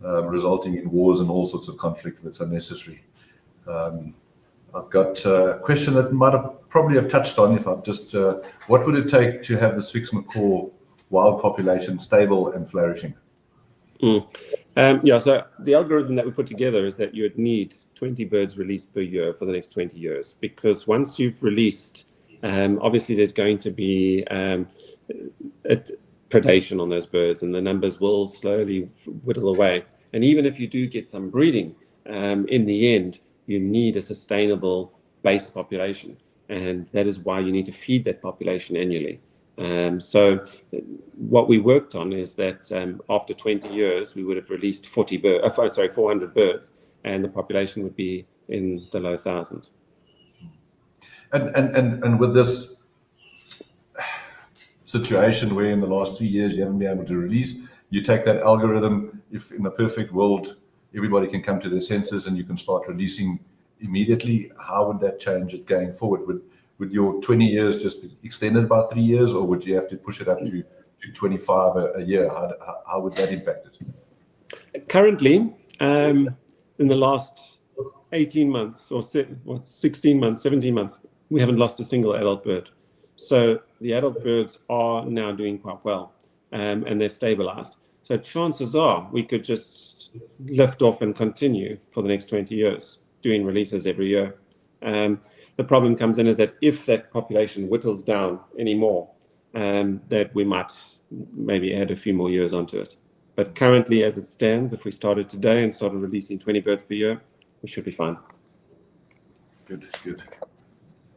resulting in wars and all sorts of conflict that's unnecessary. I've got a question that might have probably have touched on, if I've just, what would it take to have the Spix macaw wild population stable and flourishing? Yeah, so the algorithm that we put together is that you would need 20 birds released per year for the next 20 years, because once you've released, obviously there's going to be predation on those birds, and the numbers will slowly whittle away. And even if you do get some breeding, in the end, you need a sustainable base population. And that is why you need to feed that population annually. So what we worked on is that after 20 years, we would have released 400 birds, and the population would be in the low thousands. And with this situation where in the last 3 years you haven't been able to release, you take that algorithm, if in the perfect world everybody can come to their senses and you can start releasing immediately, how would that change it going forward? Would your 20 years just be extended by 3 years, or would you have to push it up to 25 a year? How would that impact it? Currently, in the last 18 months or 16 months, 17 months, we haven't lost a single adult bird. So the adult birds are now doing quite well, and they're stabilized. So chances are we could just lift off and continue for the next 20 years, doing releases every year. The problem comes in is that if that population whittles down anymore, that we might maybe add a few more years onto it. But currently, as it stands, if we started today and started releasing 20 birds per year, we should be fine. Good.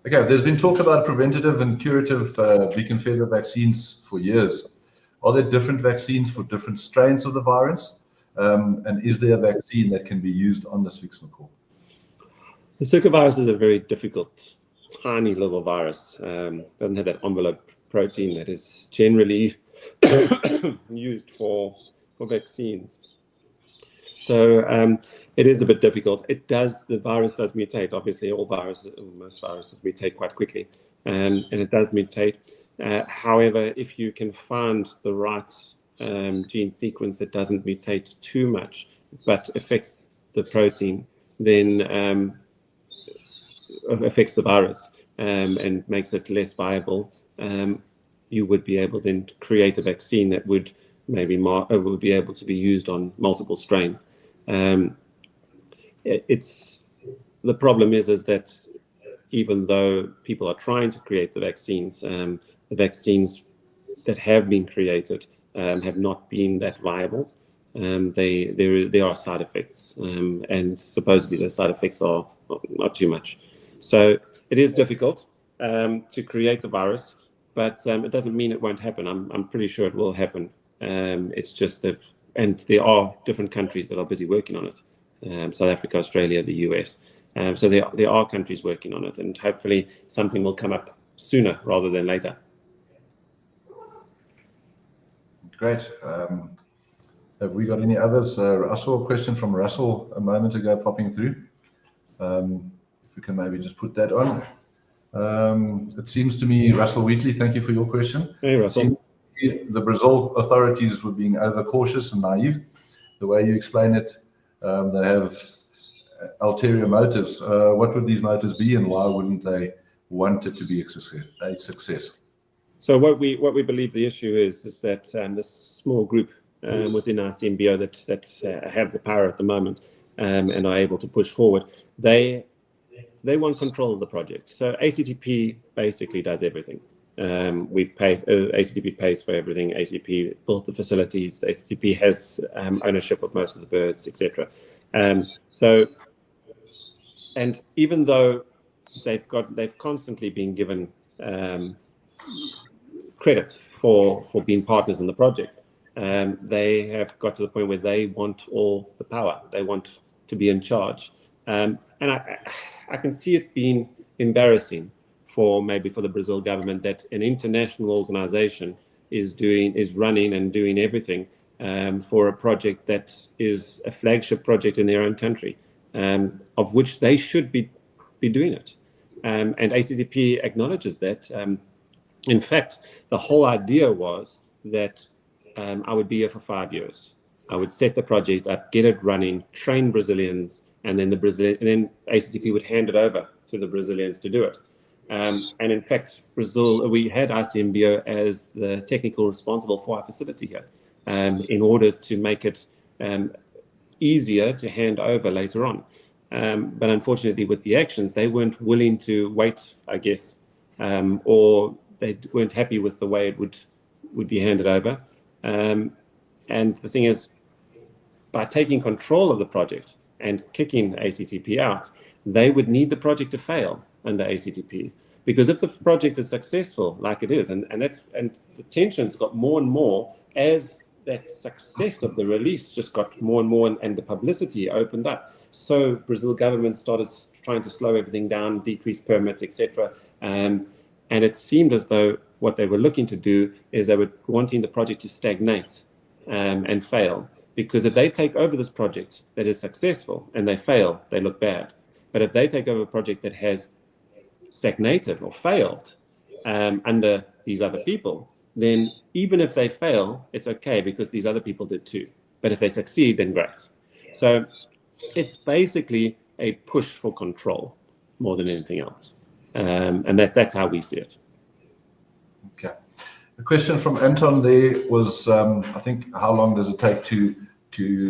Okay, there's been talk about preventative and curative beacon feather vaccines for years. Are there different vaccines for different strains of the virus? And is there a vaccine that can be used on the Spix macaw? The circovirus is a very difficult, tiny little virus. Doesn't have that envelope protein that is generally used for vaccines. So it is a bit difficult. The virus does mutate. Obviously, most viruses mutate quite quickly, and it does mutate. However, if you can find the right gene sequence that doesn't mutate too much, but affects the protein, then affects the virus and makes it less viable, you would be able then to create a vaccine that would maybe would be able to be used on multiple strains. The problem is that even though people are trying to create the vaccines that have been created have not been that viable. There are side effects, and supposedly the side effects are not too much. So it is difficult to create the virus, but it doesn't mean it won't happen. I'm pretty sure it will happen. It's just that, and there are different countries that are busy working on it. South Africa, Australia, the US. So there are countries working on it, and hopefully something will come up sooner rather than later. Great. Have we got any others? I saw a question from Russell a moment ago popping through. If we can maybe just put that on. It seems to me, Russell Wheatley, thank you for your question. Hey, Russell. The Brazil authorities were being overcautious and naive. The way you explain it, they have ulterior motives. What would these motives be, and why wouldn't they want it to be a success? So what we believe the issue is that this small group within ICMBO that have the power at the moment and are able to push forward, they want control of the project. So ACTP basically does everything. ACTP pays for everything. ACTP built the facilities. ACTP has ownership of most of the birds, etc. And even though they've constantly been given credit for being partners in the project, they have got to the point where they want all the power. They want to be in charge, and I can see it being embarrassing for the Brazil government that an international organization is running and doing everything for a project that is a flagship project in their own country, of which they should be doing it. And ACTP acknowledges that. In fact, the whole idea was that I would be here for 5 years. I would set the project up, get it running, train Brazilians, and then ACTP would hand it over to the Brazilians to do it. And in fact, we had ICMBO as the technical responsible for our facility here, in order to make it easier to hand over later on. But unfortunately, with the actions, they weren't willing to wait, I guess, or they weren't happy with the way it would be handed over. And the thing is, by taking control of the project and kicking ACTP out, they would need the project to fail under ACTP. Because if the project is successful, like it is, and the tensions got more and more as that success of the release just got more and more, and the publicity opened up. So Brazil government started trying to slow everything down, decrease permits, etc. And it seemed as though what they were looking to do is they were wanting the project to stagnate and fail. Because if they take over this project that is successful and they fail, they look bad. But if they take over a project that has stagnated or failed under these other people, then even if they fail, it's okay because these other people did too. But if they succeed, then great. So it's basically a push for control more than anything else. And that's how we see it. Okay. The question from Anton there was, I think, how long does it take to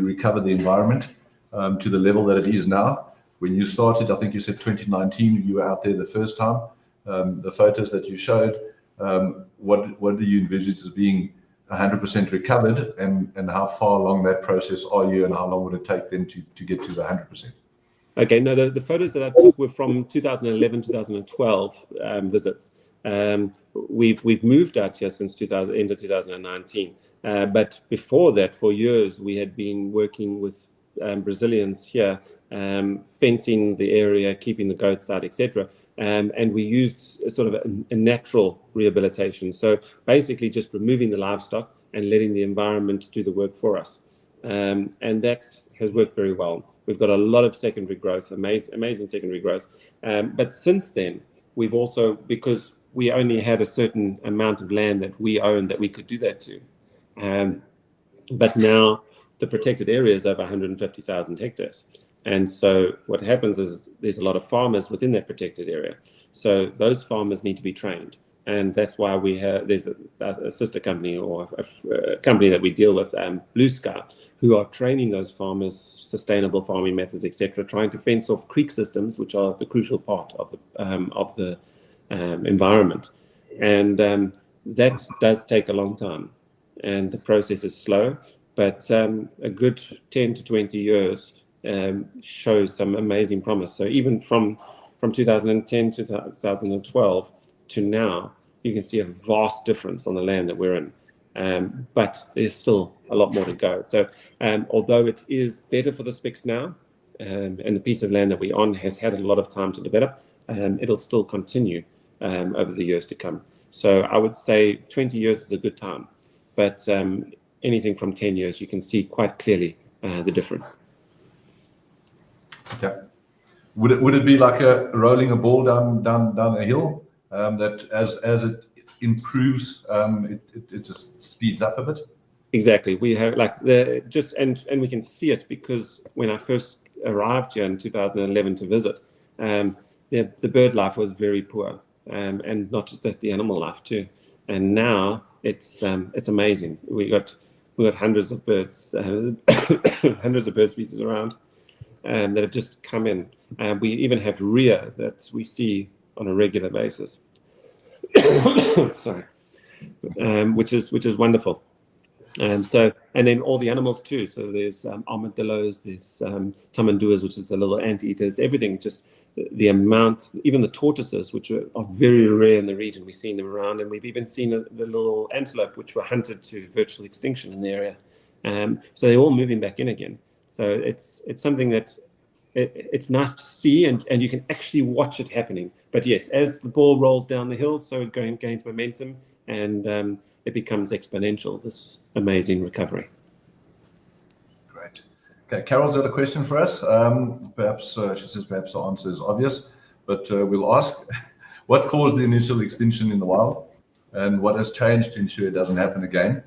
recover the environment to the level that it is now? When you started, I think you said 2019, you were out there the first time. The photos that you showed, what do you envisage as being 100% recovered, and how far along that process are you, and how long would it take then to get to the 100%? Okay, no, the photos that I took were from 2011, 2012 visits. We've moved out here since end of 2019. But before that, for years, we had been working with Brazilians here, fencing the area, keeping the goats out, etc. And we used a sort of a natural rehabilitation. So basically just removing the livestock and letting the environment do the work for us. And that has worked very well. We've got a lot of secondary growth, amazing secondary growth. But since then, we've also, because we only had a certain amount of land that we owned that we could do that to. But now the protected area is over 150,000 hectares. And so what happens is there's a lot of farmers within that protected area. So those farmers need to be trained. And that's why there's a sister company or a company that we deal with, Blue Sky, who are training those farmers, sustainable farming methods, etc., trying to fence off creek systems, which are the crucial part of the environment. And that does take a long time, and the process is slow, but a good 10 to 20 years shows some amazing promise. So even from 2010 to 2012 to now, you can see a vast difference on the land that we're in. But there's still a lot more to go. So although it is better for the Spix now, and the piece of land that we're on has had a lot of time to develop, it'll still continue over the years to come. So I would say 20 years is a good time, but anything from 10 years, you can see quite clearly the difference. Okay. Would it be like rolling a ball down a hill, that as it improves, it just speeds up a bit? Exactly. We have and we can see it because when I first arrived here in 2011 to visit, the bird life was very poor, and not just that, the animal life too. And now it's amazing. We got hundreds of birds, hundreds of bird species around that have just come in. We even have rhea that we see on a regular basis. Sorry, which is wonderful. And then all the animals too. So there's armadillos, there's tamanduas, which is the little anteaters. Everything, just the amount. Even the tortoises, which are very rare in the region, we've seen them around, and we've even seen the little antelope, which were hunted to virtual extinction in the area. So they're all moving back in again. So it's something that it's nice to see, and you can actually watch it happening. But yes, as the ball rolls down the hill, so it gains momentum, and it becomes exponential, this amazing recovery. Great. Okay, Carol's got a question for us. Perhaps she says perhaps the answer is obvious, but we'll ask. What caused the initial extinction in the wild, and what has changed to ensure it doesn't happen again?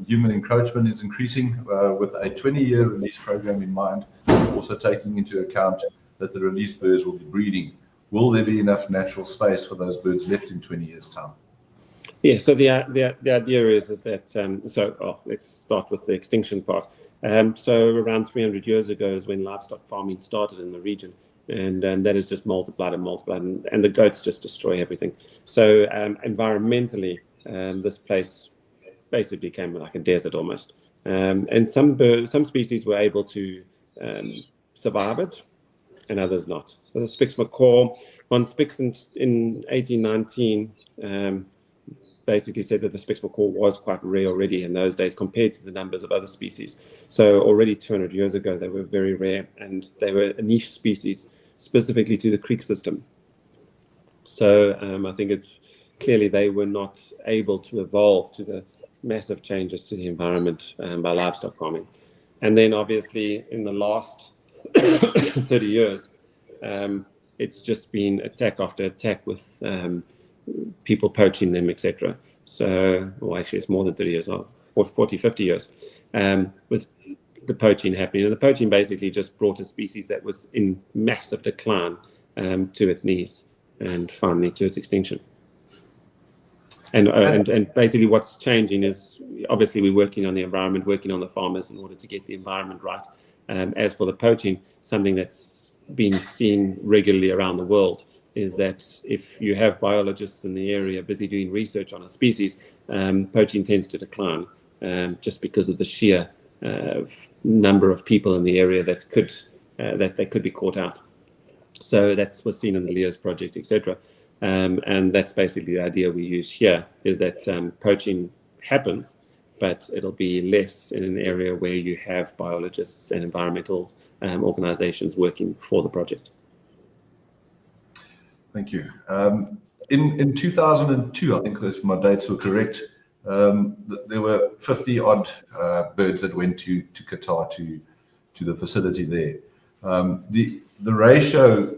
Human encroachment is increasing with a 20-year release program in mind, also taking into account that the released birds will be breeding. Will there be enough natural space for those birds left in 20 years' time? Yeah, so the idea is that, let's start with the extinction part. So around 300 years ago is when livestock farming started in the region, and that has just multiplied, and the goats just destroy everything. So environmentally, this place basically became like a desert almost. And some species were able to survive it, and others not. So the Spix macaw, one Spix in 1819 basically said that the Spix macaw was quite rare already in those days compared to the numbers of other species. So already 200 years ago, they were very rare, and they were a niche species specifically to the creek system. So I think clearly they were not able to evolve to the massive changes to the environment by livestock farming. And then obviously in the last 30 years, it's just been attack after attack with people poaching them, etc. So, well, actually it's more than 30 years, 40, 50 years, with the poaching happening. And the poaching basically just brought a species that was in massive decline to its knees, and finally to its extinction. And basically what's changing is obviously we're working on the environment, working on the farmers in order to get the environment right. As for the poaching, something that's been seen regularly around the world is that if you have biologists in the area busy doing research on a species, poaching tends to decline just because of the sheer number of people in the area that they could be caught out. So that's what's seen in the LEOS project, etc. And that's basically the idea we use here, is that poaching happens, but it'll be less in an area where you have biologists and environmental organizations working for the project. Thank you. In 2002, I think if my dates were correct, there were 50 odd birds that went to Qatar to the facility there. The ratio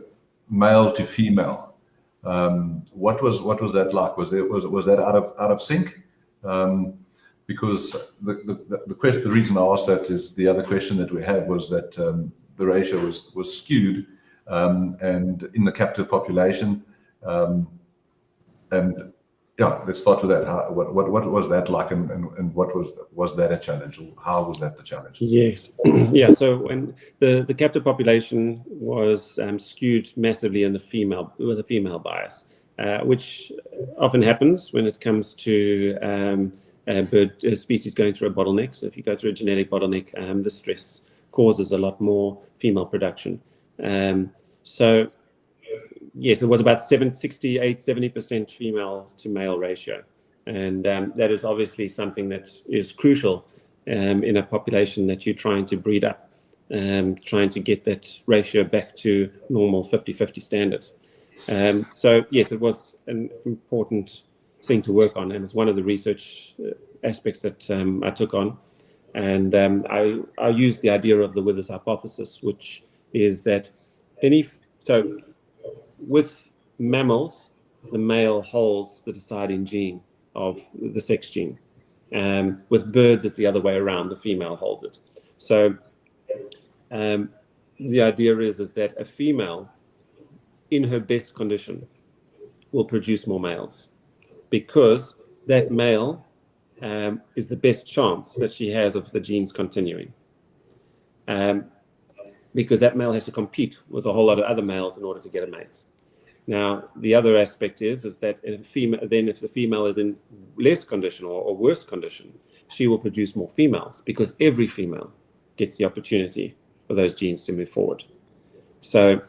male to female, what was that like? Was that out of sync? Because the reason I asked that is the other question that we have was that the ratio was skewed, and in the captive population. And yeah, let's start with that. What was that like, and what was that a challenge, or how was that the challenge? Yes, yeah. So when the captive population was skewed massively in the female, with a female bias, which often happens when it comes to bird species going through a bottleneck. So if you go through a genetic bottleneck, the stress causes a lot more female production. So yes, it was about 70% female to male ratio. And that is obviously something that is crucial in a population that you're trying to breed up, trying to get that ratio back to normal 50-50 standards. So yes, it was an important thing to work on, and it's one of the research aspects that I took on. And I used the idea of the Withers hypothesis, which is that with mammals, the male holds the deciding gene of the sex gene. With birds, it's the other way around. The female holds it. So the idea is that a female, in her best condition, will produce more males, because that male is the best chance that she has of the genes continuing. Because that male has to compete with a whole lot of other males in order to get a mate. Now, the other aspect is that if the female is in less condition or worse condition, she will produce more females, because every female gets the opportunity for those genes to move forward. So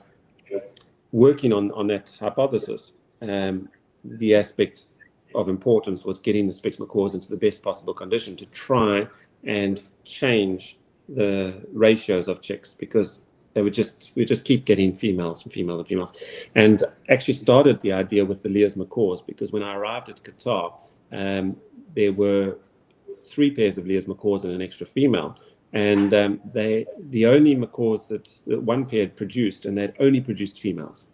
working on that hypothesis, the aspects of importance was getting the Spix macaws into the best possible condition to try and change the ratios of chicks, because we just keep getting females and females. And actually started the idea with the Lear's macaws, because when I arrived at Qatar, there were 3 pairs of Lear's macaws and an extra female. And the only macaws that one pair had produced, and they'd only produced females.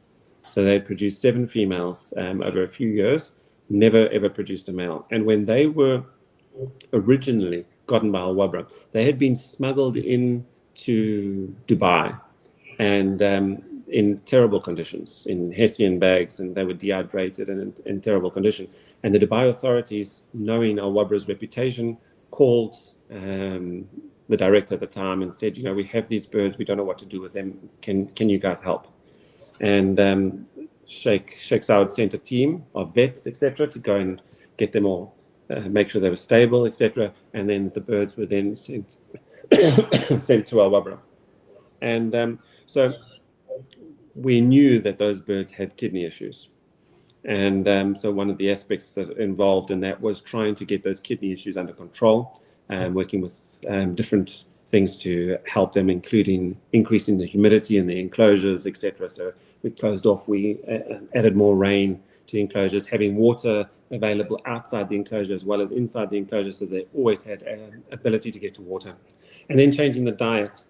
So they produced 7 females over a few years, never ever produced a male. And when they were originally gotten by Al Wabra, they had been smuggled into Dubai, and in terrible conditions, in Hessian bags, and they were dehydrated and in terrible condition. And the Dubai authorities, knowing Al Wabra's reputation, called the director at the time and said, we have these birds, we don't know what to do with them. Can you guys help? And Sheikh Saud sent a team of vets, etc., to go and get them all, make sure they were stable, etc. And then the birds were then sent to Al Wabra. And so we knew that those birds had kidney issues. And so one of the aspects that involved in that was trying to get those kidney issues under control, working with different things to help them, including increasing the humidity in the enclosures, etc. So we closed off, we added more rain to enclosures, having water available outside the enclosure as well as inside the enclosure, so they always had ability to get to water. And then changing the diet,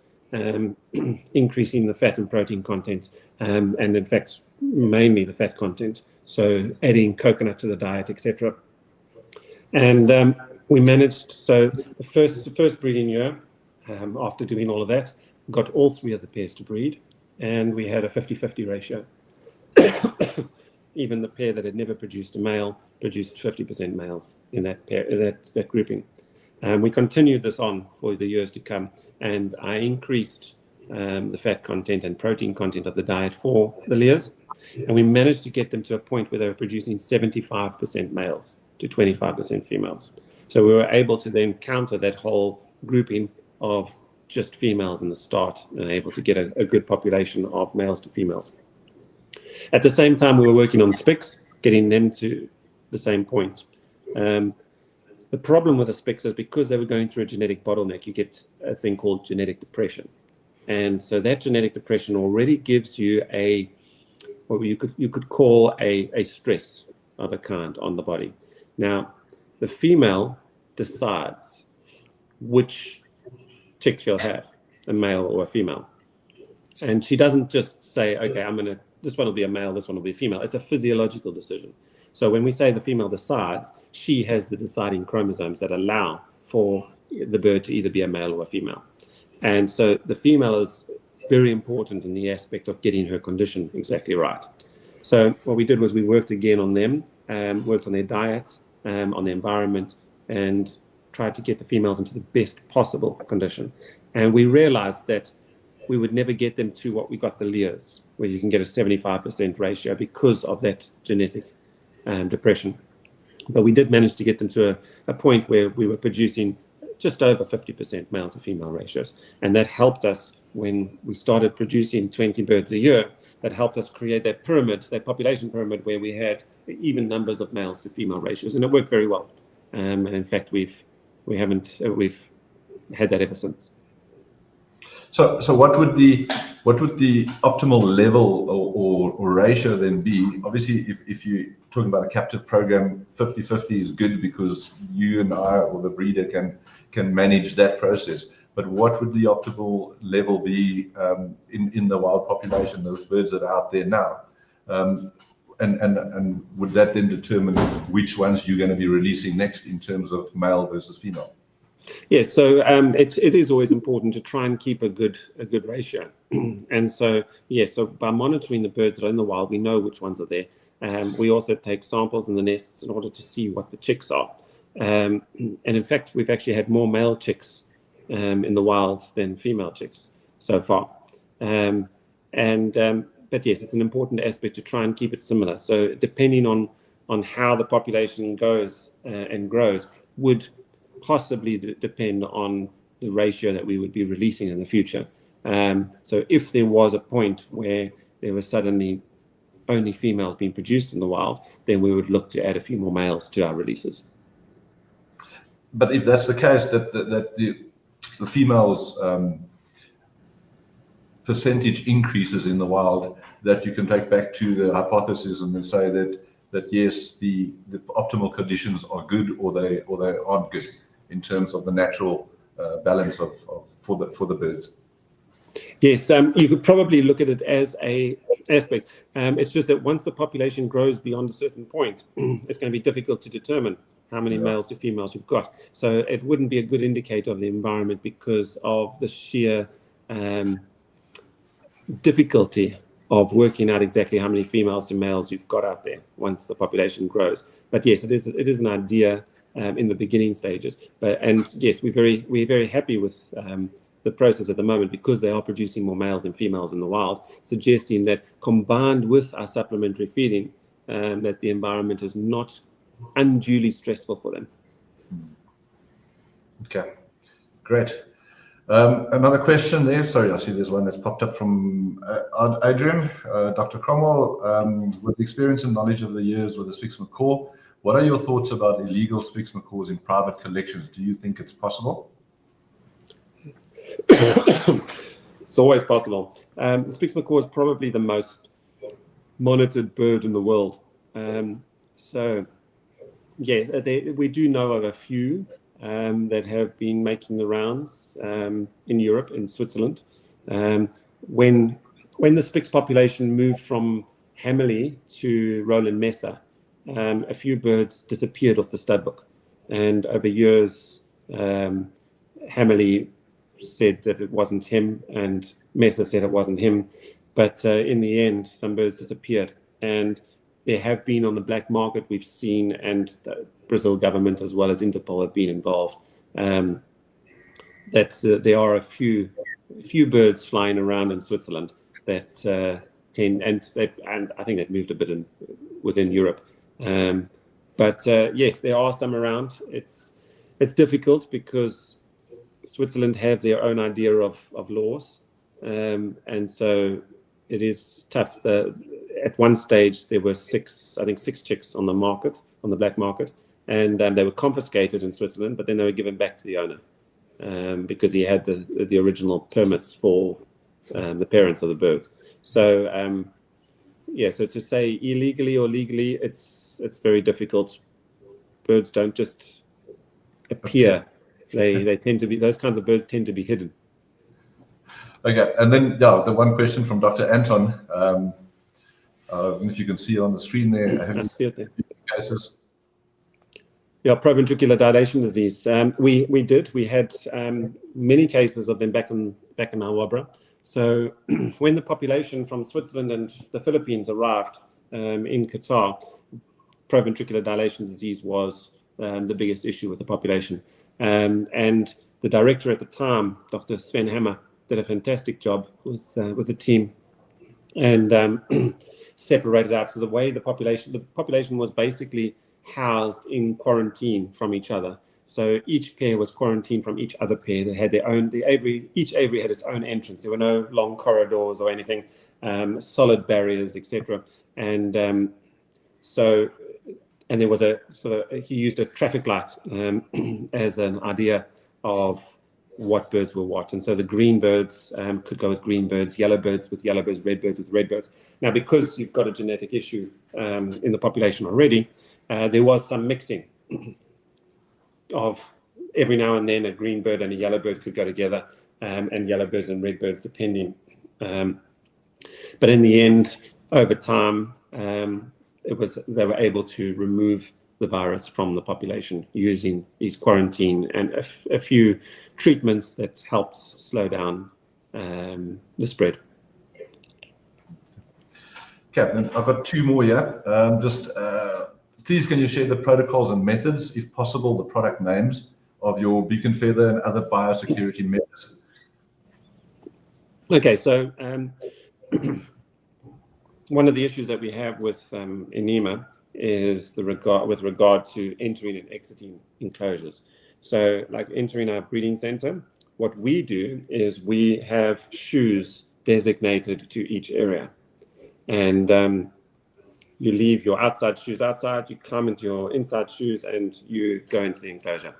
increasing the fat and protein content, and in fact, mainly the fat content. So adding coconut to the diet, etc. And we managed, so the first breeding year, after doing all of that, got all 3 of the pairs to breed, and we had a 50-50 ratio. Even the pair that had never produced a male produced 50% males in that pair, that grouping. We continued this on for the years to come, and I increased the fat content and protein content of the diet for the Lears, and we managed to get them to a point where they were producing 75% males to 25% females. So we were able to then counter that whole grouping of just females in the start and able to get a good population of males to females. At the same time, we were working on Spix, getting them to the same point. The problem with the Spix is because they were going through a genetic bottleneck, you get a thing called genetic depression. And so that genetic depression already gives you what you could call a stress of a kind on the body. Now, the female decides which chick she'll have, a male or a female. And she doesn't just say, okay, this one will be a male, this one will be a female. It's a physiological decision. So when we say the female decides, she has the deciding chromosomes that allow for the bird to either be a male or a female. And so the female is very important in the aspect of getting her condition exactly right. So what we did was we worked again on them, worked on their diet, on the environment, and tried to get the females into the best possible condition. And we realized that we would never get them to what we got the Lears, where you can get a 75% ratio because of that genetic depression. But we did manage to get them to a point where we were producing just over 50% male to female ratios. And that helped us when we started producing 20 birds a year. That helped us create that pyramid, that population pyramid, where we had even numbers of males to female ratios, and it worked very well. And in fact, we've had that ever since. So what would the optimal level or ratio then be? Obviously, if you're talking about a captive program, 50-50 is good because you and I or the breeder can manage that process. But what would the optimal level be in the wild population, those birds that are out there now? And would that then determine which ones you're going to be releasing next in terms of male versus female? Yes, so it is always important to try and keep a good ratio. And so, so by monitoring the birds that are in the wild, we know which ones are there. We also take samples in the nests in order to see what the chicks are. And in fact, we've actually had more male chicks in the wild than female chicks so far. But yes, it's an important aspect to try and keep it similar. So depending on how the population goes and grows would possibly depend on the ratio that we would be releasing in the future. So if there was a point where there was suddenly only females being produced in the wild, then we would look to add a few more males to our releases. But if that's the case, that the females percentage increases in the wild, that you can take back to the hypothesis and say that yes, the optimal conditions are good or they aren't good in terms of the natural balance for the birds. Yes, you could probably look at it as a aspect. It's just that once the population grows beyond a certain point, it's going to be difficult to determine how many males to females you've got. So it wouldn't be a good indicator of the environment because of the sheer difficulty of working out exactly how many females to males you've got out there once the population grows. But yes, it is an idea in the beginning stages. And yes, we're very happy with the process at the moment because they are producing more males than females in the wild, suggesting that combined with our supplementary feeding, that the environment is not unduly stressful for them. Okay, great. Another question there. Sorry, I see there's one that's popped up from Adrian. Dr. Cromwell, with experience and knowledge of the years with the Spix macaw, what are your thoughts about illegal Spix macaws in private collections? Do you think it's possible? It's always possible. The Spix macaw is probably the most monitored bird in the world. So, yes, we do know of a few that have been making the rounds in Europe, in Switzerland. When the Spix population moved from Hammerley to Roland Messer, a few birds disappeared off the stud book. And over years, Hammerley said that it wasn't him, and Messer said it wasn't him. But in the end, some birds disappeared. And there have been on the black market, we've seen, and the Brazil government as well as Interpol have been involved, that there are a few birds flying around in Switzerland that tend, and I think they've moved a bit within Europe. But yes, there are some around. It's difficult because Switzerland have their own idea of laws, and so it is tough. At one stage, there were six chicks on the market, on the black market, and they were confiscated in Switzerland, but then they were given back to the owner because he had the original permits for the parents of the bird. So so to say illegally or legally, it's very difficult. Birds don't just appear. They tend to be, those kinds of birds tend to be hidden. Okay, and then the one question from Dr. Anton. I don't know if you can see it on the screen there. I see it there. Cases. Yeah, proventricular dilation disease. We had many cases of them back in our Wabra. So when the population from Switzerland and the Philippines arrived in Qatar, proventricular dilation disease was the biggest issue with the population. And the director at the time, Dr. Sven Hammer, did a fantastic job with the team and separated out. So the population was basically housed in quarantine from each other. So each pair was quarantined from each other pair. They had their own, each aviary had its own entrance. There were no long corridors or anything, solid barriers, etc. And there was he used a traffic light as an idea of what birds were what. And so the green birds could go with green birds, yellow birds with yellow birds, red birds with red birds. Now, because you've got a genetic issue in the population already, there was some mixing of every now and then a green bird and a yellow bird could go together, and yellow birds and red birds depending. But in the end, over time, they were able to remove the virus from the population using these quarantine and a few treatments that helps slow down the spread. Okay, and I've got two more here. Please, can you share the protocols and methods, if possible, the product names of your beacon feather and other biosecurity measures? Okay, so one of the issues that we have with enema is with regard to entering and exiting enclosures. So like entering our breeding center, what we do is we have shoes designated to each area. And you leave your outside shoes outside, you climb into your inside shoes, and you go into the enclosure.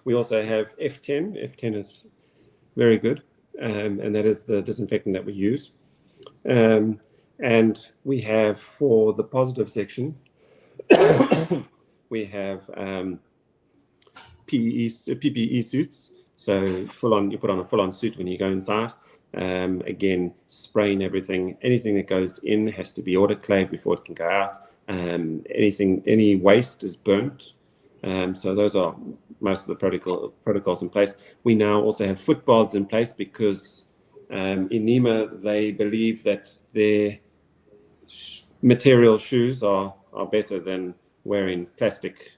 We also have F10. F10 is very good, and that is the disinfectant that we use. And we have, for the positive section, we have PPE suits. So you put on a full-on suit when you go inside. Again, spraying everything. Anything that goes in has to be autoclaved before it can go out. Any waste is burnt. So those are most of the protocols in place. We now also have footbaths in place because in NEMA, they believe that their material shoes are better than wearing plastic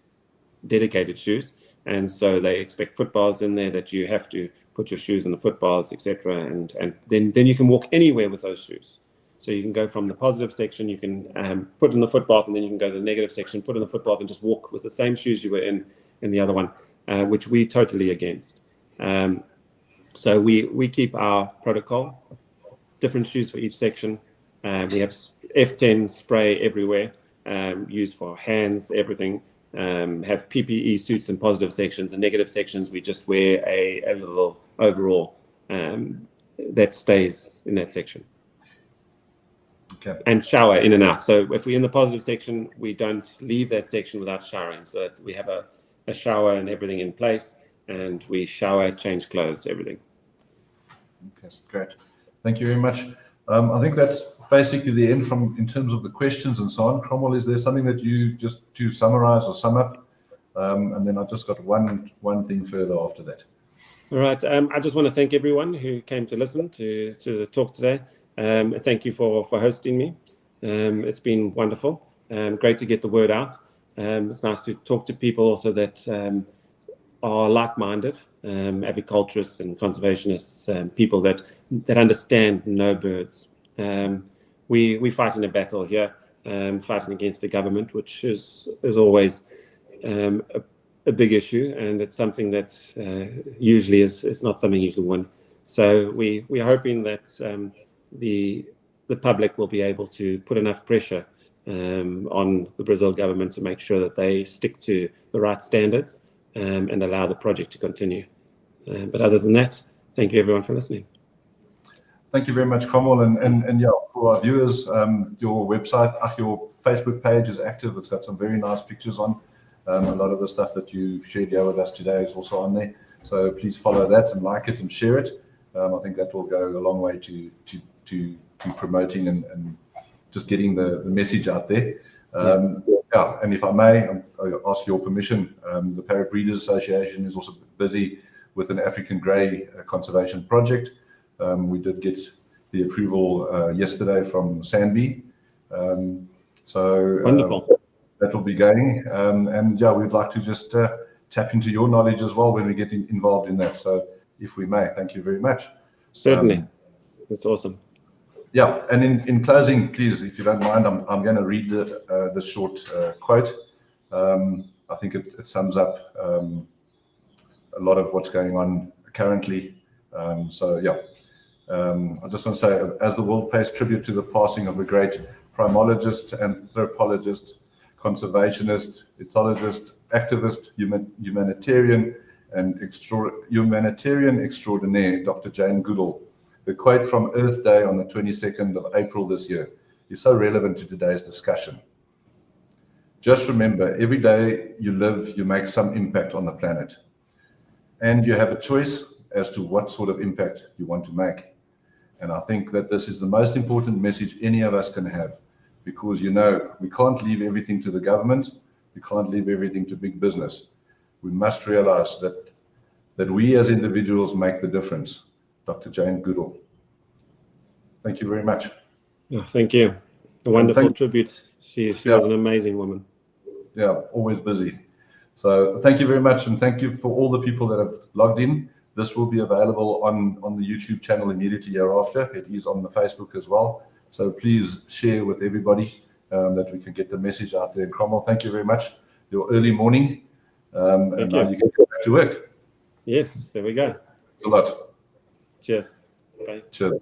dedicated shoes. And so they expect footbaths in there that you have to put your shoes in the footbaths, etc. And then you can walk anywhere with those shoes. So you can go from the positive section, you can put in the footbath, and then you can go to the negative section, put in the footbath, and just walk with the same shoes you were in the other one, which we totally against. So we keep our protocol, different shoes for each section. We have F10 spray everywhere, used for hands, everything. Have PPE suits in positive sections, and negative sections we just wear a little overall that stays in that section. Okay. And shower in and out. So if we're in the positive section, we don't leave that section without showering. So that we have a shower and everything in place, and we shower, change clothes, everything. Okay, great. Thank you very much. I think that's basically the end in terms of the questions and so on. Cromwell, is there something that you just to summarize or sum up? And then I've just got one thing further after that. All right. I just want to thank everyone who came to listen to the talk today. Thank you for hosting me. It's been wonderful. Great to get the word out. It's nice to talk to people also that are like-minded, aviculturists and conservationists, people that understand no birds. We fight in a battle here, fighting against the government, which is always a big issue, and it's something that usually is not something you can win. So we are hoping that the public will be able to put enough pressure on the Brazil government to make sure that they stick to the right standards and allow the project to continue. But other than that, thank you everyone for listening. Thank you very much, Cromwell. And yeah, for our viewers, your website, your Facebook page is active. It's got some very nice pictures on. A lot of the stuff that you shared here with us today is also on there. So please follow that and like it and share it. I think that will go a long way to promoting and just getting the message out there. Yeah, and if I may, I'll ask your permission. The Parrot Breeders Association is also busy with an African grey conservation project. We did get the approval yesterday from Sanby. Wonderful. That will be going. And yeah, we'd like to just tap into your knowledge as well when we get involved in that. So if we may, thank you very much. Certainly. That's awesome. Yeah, and in closing, please, if you don't mind, I'm going to read the short quote. I think it sums up a lot of what's going on currently. So yeah, I just want to say, as the world pays tribute to the passing of a great primatologist, anthropologist, conservationist, ethologist, activist, humanitarian extraordinaire, Dr. Jane Goodall. The quote from Earth Day on the 22nd of April this year is so relevant to today's discussion. Just remember, every day you live, you make some impact on the planet. And you have a choice as to what sort of impact you want to make. And I think that this is the most important message any of us can have, because, you know, we can't leave everything to the government. We can't leave everything to big business. We must realize that we as individuals make the difference. Dr. Jane Goodall. Thank you very much. Oh, thank you. A wonderful tribute. She was an amazing woman. Yeah, always busy. So thank you very much, and thank you for all the people that have logged in. This will be available on the YouTube channel immediately hereafter. It is on the Facebook as well. So please share with everybody that we can get the message out there. Cromwell, thank you very much. Your early morning. And now you can go back to work. Yes, there we go. Thanks a lot. Cheers. Bye. Cheers.